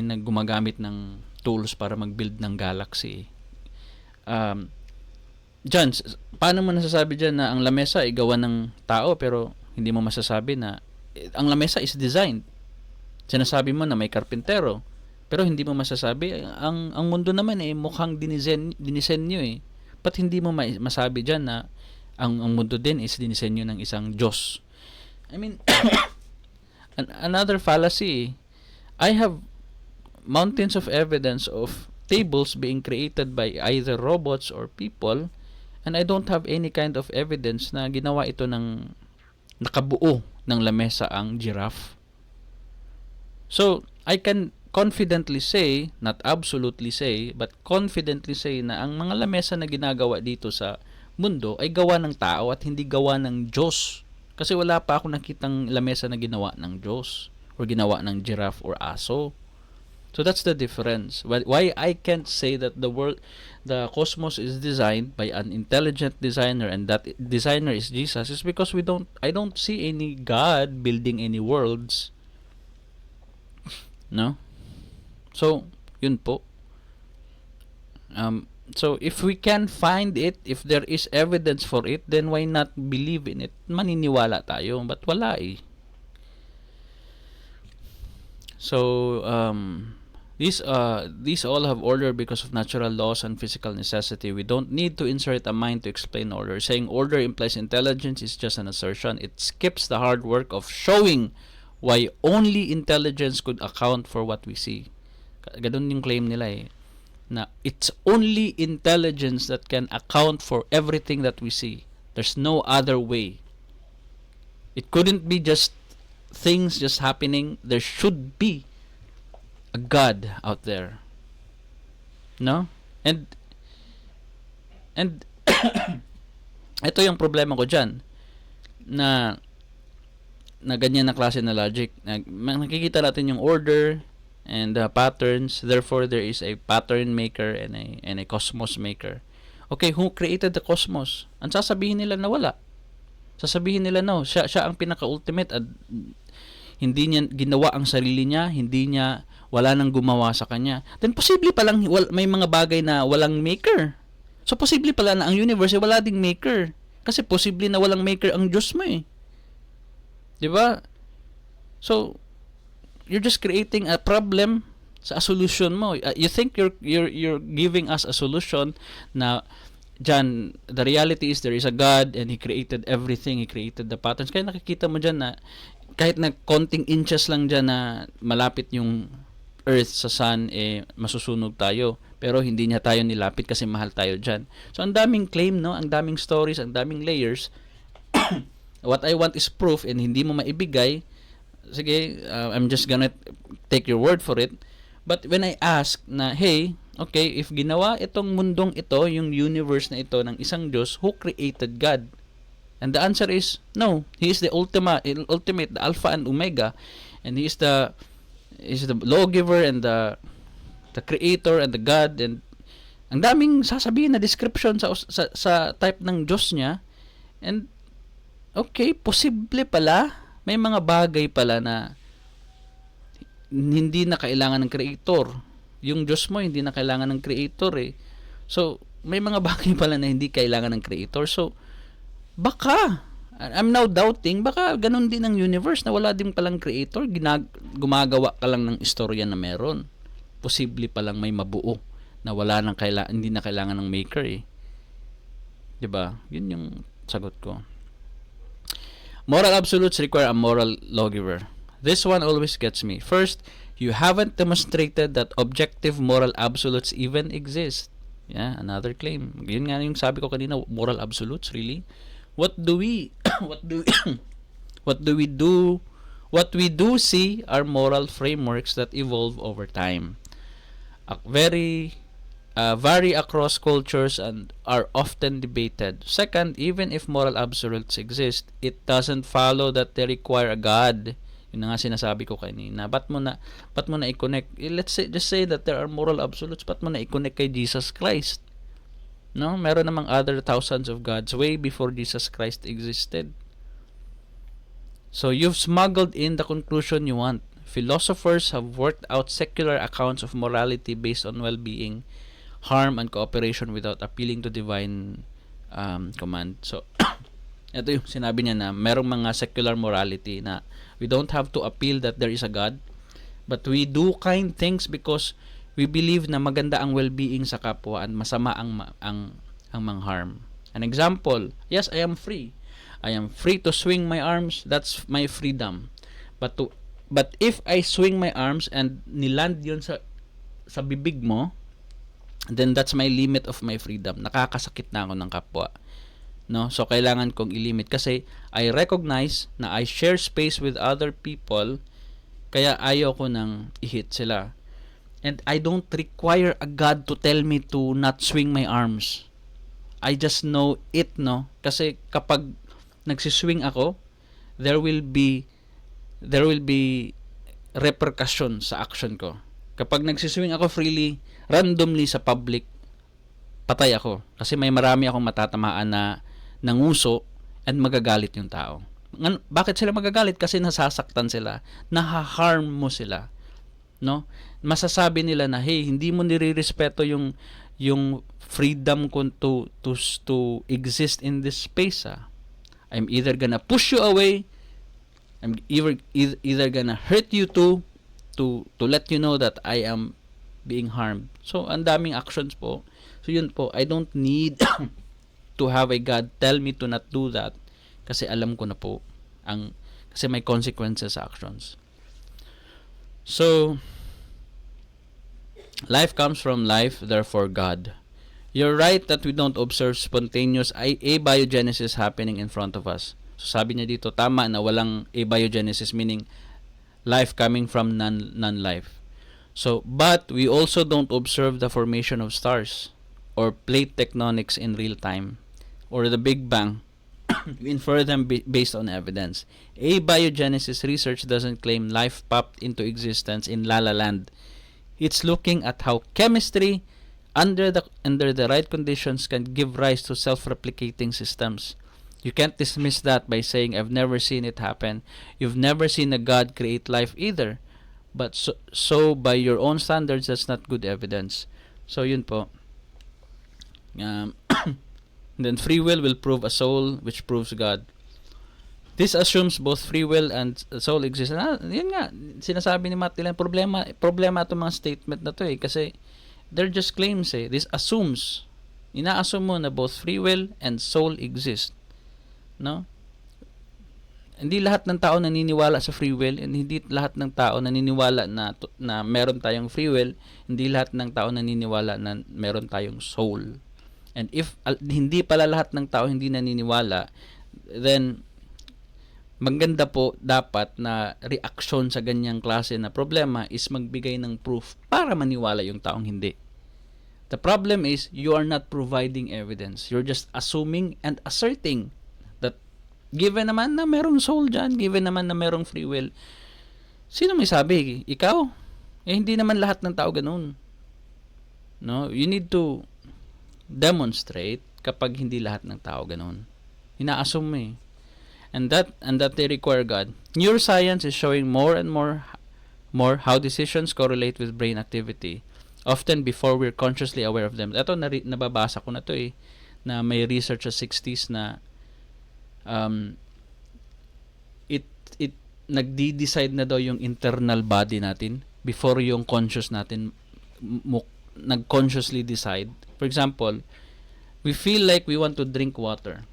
naggumagamit ng tools para mag-build ng galaxy. John, paano mo nasasabi dyan na ang lamesa ay gawa ng tao pero hindi mo masasabi na ang lamesa is designed? Sinasabi mo na may karpintero pero hindi mo masasabi ang mundo naman mukhang dinisenyo Ba't hindi mo masabi dyan na ang mundo din is dinisenyo ng isang Diyos? I mean, another fallacy. I have mountains of evidence of tables being created by either robots or people, and I don't have any kind of evidence na ginawa ito ng nakabuo ng lamesa ang giraffe. So, I can confidently say, not absolutely say, but confidently say na ang mga lamesa na ginagawa dito sa mundo ay gawa ng tao at hindi gawa ng Diyos. Kasi wala pa ako nakitang lamesa na ginawa ng Diyos or ginawa ng giraffe or aso. So that's the difference. Why I can't say that the cosmos is designed by an intelligent designer and that designer is Jesus is because I don't see any God building any worlds. No? So, yun po. So, if we can find it, if there is evidence for it, then why not believe in it? Maniniwala tayo, but wala So, these all have order because of natural laws and physical necessity. We don't need to insert a mind to explain order. Saying order implies intelligence is just an assertion. It skips the hard work of showing why only intelligence could account for what we see. Ganun yung claim nila na it's only intelligence that can account for everything that we see. There's no other way. It couldn't be just things just happening, there should be a God out there. No? And ito yung problema ko dyan, na ganyan na klase na logic. Nakikita natin yung order and patterns, therefore there is a pattern maker and a cosmos maker. Okay, who created the cosmos? Ang sasabihin nila na wala. Sasabihin nila no, siya ang pinaka-ultimate at hindi niya ginawa ang sarili niya, wala nang gumawa sa kanya. Then posible pa lang may mga bagay na walang maker. So posible pala na ang universe ay wala ding maker. Kasi posible na walang maker ang Diyos mo eh. 'Di ba? So you're just creating a problem sa solution mo. You think you're giving us a solution na dyan, the reality is there is a God and He created everything. He created the patterns. Kaya nakikita mo dyan na kahit na konting inches lang dyan na malapit yung Earth sa Sun, masusunog tayo. Pero hindi niya tayo nilapit kasi mahal tayo dyan. So, ang daming claim, no? Ang daming stories, ang daming layers. What I want is proof and hindi mo maibigay. Sige, I'm just gonna take your word for it. But when I ask na, hey, okay, if ginawa itong mundong ito, yung universe na ito ng isang Diyos, who created God? And the answer is, no. He is the ultimate, the Alpha and Omega. And He is the lawgiver and the creator and the God, and ang daming sasabihin na description sa type ng Diyos niya. And okay, posible pala may mga bagay pala na hindi na kailangan ng creator. Yung Diyos mo hindi na kailangan ng creator eh. So may mga bagay pala na hindi kailangan ng creator. So baka I'm now doubting, baka ganun din ang universe na wala din palang creator, gumagawa ka lang ng istorya na meron. Posible pa lang may mabuo na hindi na kailangan ng maker eh. 'Di ba? Yun yung sagot ko. Moral absolutes require a moral lawgiver. This one always gets me. First, you haven't demonstrated that objective moral absolutes even exist. Yeah, another claim. Yun nga yung sabi ko kanina, moral absolutes, really? What we do see are moral frameworks that evolve over time. Vary across cultures and are often debated. Second, even if moral absolutes exist, it doesn't follow that they require a God. Yun na nga sinasabi ko kanina. Ba't mo na i-connect? Just say that there are moral absolutes. Ba't mo na i-connect kay Jesus Christ? No? Meron namang other thousands of gods way before Jesus Christ existed. So you've smuggled in the conclusion you want. Philosophers have worked out secular accounts of morality based on well-being, harm, and cooperation without appealing to divine command. So, ito yung sinabi niya na merong mga secular morality na we don't have to appeal that there is a God, but we do kind things because we believe na maganda ang well-being sa kapwa at masama ang mang-harm. An example, yes, I am free. I am free to swing my arms. That's my freedom. But if I swing my arms and niland yun sa bibig mo, then that's my limit of my freedom. Nakakasakit na ako ng kapwa. No? So, kailangan kong ilimit. Kasi, I recognize na I share space with other people, kaya ayaw ko nang i-hit sila. And I don't require a God to tell me to not swing my arms. I just know it, no? Kasi, kapag nagsiswing ako, there will be repercussion sa action ko. Kapag nagsiswing ako freely, randomly sa public, patay ako. Kasi may marami akong matatamaan na nanguso and magagalit yung tao. Bakit sila magagalit? Kasi nasasaktan sila. Naha-harm mo sila. No? Masasabi nila na, hey, hindi mo nire-respeto yung freedom ko to exist in this space. I'm either gonna push you away, I'm either gonna hurt you to let you know that I am being harmed. So, ang daming actions po. So, yun po. I don't need to have a God tell me to not do that kasi alam ko na po kasi may consequences sa actions. So, life comes from life, therefore God. You're right that we don't observe spontaneous abiogenesis happening in front of us. So sabi niya dito, tama na walang abiogenesis, meaning life coming from non-life. So, but we also don't observe the formation of stars or plate tectonics in real time or the Big Bang. We infer them based on evidence. Abiogenesis research doesn't claim life popped into existence in La La Land. It's looking at how chemistry under the right conditions can give rise to self-replicating systems. You can't dismiss that by saying I've never seen it happen. You've never seen a God create life either. But so by your own standards, that's not good evidence. So yun po. Then free will prove a soul, which proves God. This assumes both free will and soul exist. Yun nga, sinasabi ni Matt Dillon, problema itong mga statement na to kasi they're just claims This assumes, ina-assume mo na both free will and soul exist. No? Hindi lahat ng tao naniniwala sa free will, and hindi lahat ng tao naniniwala na meron tayong free will, hindi lahat ng tao naniniwala na meron tayong soul. And if hindi pala lahat ng tao hindi naniniwala, then maganda po dapat na reaksyon sa ganyang klase na problema is magbigay ng proof para maniwala yung taong hindi. The problem is you are not providing evidence. You're just assuming and asserting that given naman na merong soul dyan, given naman na merong free will, sino may sabi? Ikaw? Hindi naman lahat ng tao ganun. No? You need to demonstrate kapag hindi lahat ng tao ganun. Ina-assume mo and that they require God. Neuroscience is showing more and more how decisions correlate with brain activity, often before we're consciously aware of them. Ito nababasa ko na to na may research sa 60s na it nagdi-decide na daw yung internal body natin before yung conscious natin nag-consciously decide. For example, we feel like we want to drink water.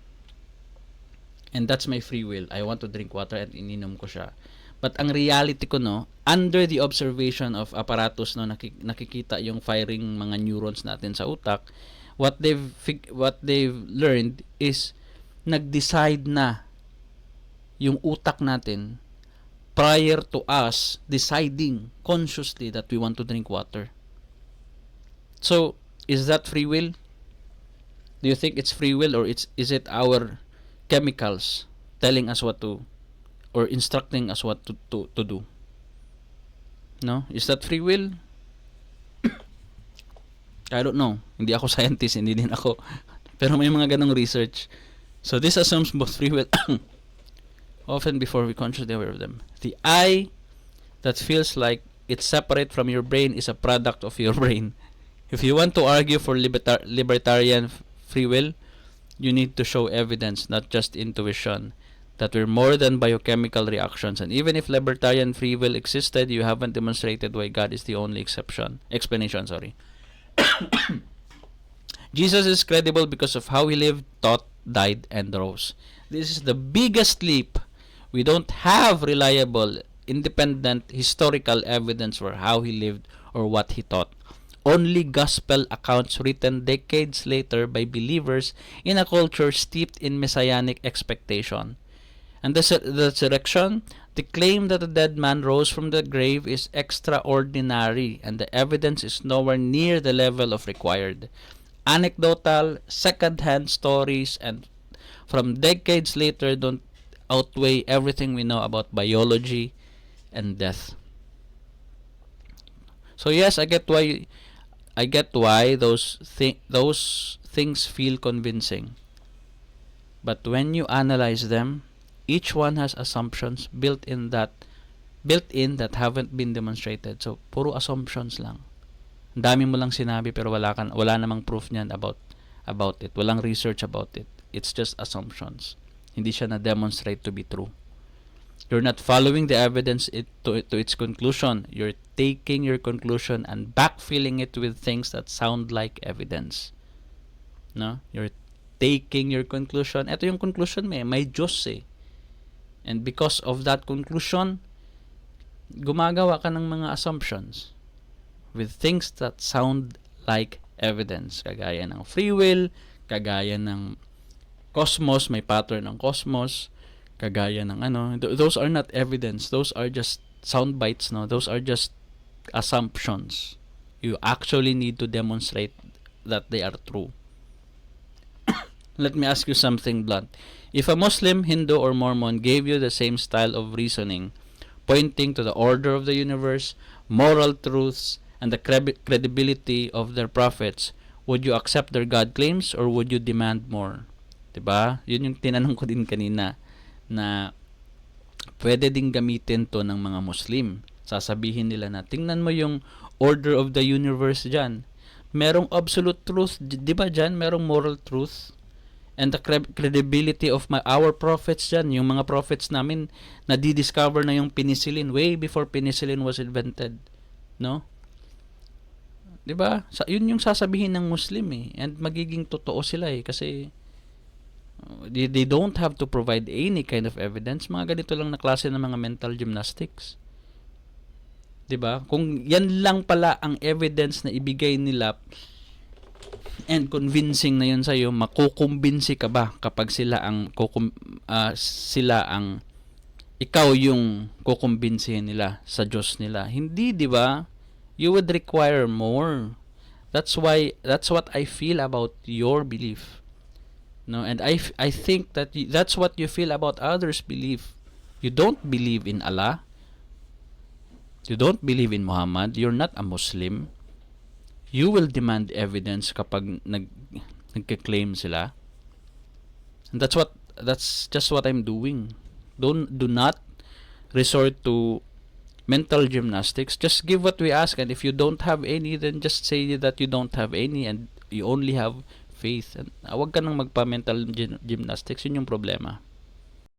And that's my free will. I want to drink water at ininom ko siya. But ang reality ko under the observation of apparatus nakikita yung firing mga neurons natin sa utak, what they've learned is nag-decide na yung utak natin prior to us deciding consciously that we want to drink water. So, is that free will? Do you think it's free will, or is it our chemicals telling us what to, or instructing us what to do? No? Is that free will? I don't know. Hindi ako scientist, hindi din ako. Pero may mga ganong research. So this assumes both free will often before we consciously aware of them. The I that feels like it's separate from your brain is a product of your brain. If you want to argue for libertarian free will, you need to show evidence, not just intuition, that we're more than biochemical reactions. And even if libertarian free will existed, you haven't demonstrated why God is the only explanation. Jesus is credible because of how he lived, taught, died, and rose. This is the biggest leap. We don't have reliable, independent, historical evidence for how he lived or what he taught. Only gospel accounts written decades later by believers in a culture steeped in messianic expectation. And the resurrection, the claim that a dead man rose from the grave is extraordinary, and the evidence is nowhere near the level of required. Anecdotal, second-hand stories and from decades later don't outweigh everything we know about biology and death. So yes, I get why those things feel convincing. But when you analyze them, each one has assumptions built in that haven't been demonstrated. So puro assumptions lang. Ang dami mo lang sinabi pero wala namang proof niyan about it. Walang research about it. It's just assumptions. Hindi siya na-demonstrate to be true. You're not following the evidence to its conclusion. You're taking your conclusion and backfilling it with things that sound like evidence. No? You're taking your conclusion. Ito yung conclusion may Diyos And because of that conclusion, gumagawa ka ng mga assumptions with things that sound like evidence. Kagaya ng free will, kagaya ng cosmos, may pattern ng cosmos, Kagaya ng ano, those are not evidence. Those are just sound bites, no? Those are just assumptions. You actually need to demonstrate that they are true. Let me ask you something blunt. If a Muslim, Hindu, or Mormon gave you the same style of reasoning, pointing to the order of the universe, moral truths, and the credibility of their prophets, would you accept their God claims or would you demand more? 'Di ba? Yun yung tinanong ko din kanina na pwede ding gamitin to ng mga Muslim. Sasabihin nila na, tingnan mo yung order of the universe dyan. Merong absolute truth, di ba dyan? Merong moral truth. And the credibility of our prophets dyan. Yung mga prophets namin, na-discover na yung penicillin way before penicillin was invented. No? Di ba? Yun yung sasabihin ng Muslim eh. And magiging totoo sila eh. Kasi they don't have to provide any kind of evidence. Mga ganito lang na klase ng mga mental gymnastics. 'Di ba? Kung yan lang pala ang evidence na ibigay nila and convincing na yun sa iyo, makukumbinsi ka ba kapag sila ang ikaw yung kukumbinsihin nila sa Diyos nila? Hindi, 'di ba? You would require more. That's what I feel about your belief. No, and I think that that's what you feel about others' belief. You don't believe in Allah. You don't believe in Muhammad. You're not a Muslim. You will demand evidence kapag nagke-claim sila. And that's just what I'm doing. Do not resort to mental gymnastics. Just give what we ask, and if you don't have any, then just say that you don't have any and you only have faith. And wag ka nang magpa-mental gymnastics. Yun yung problema.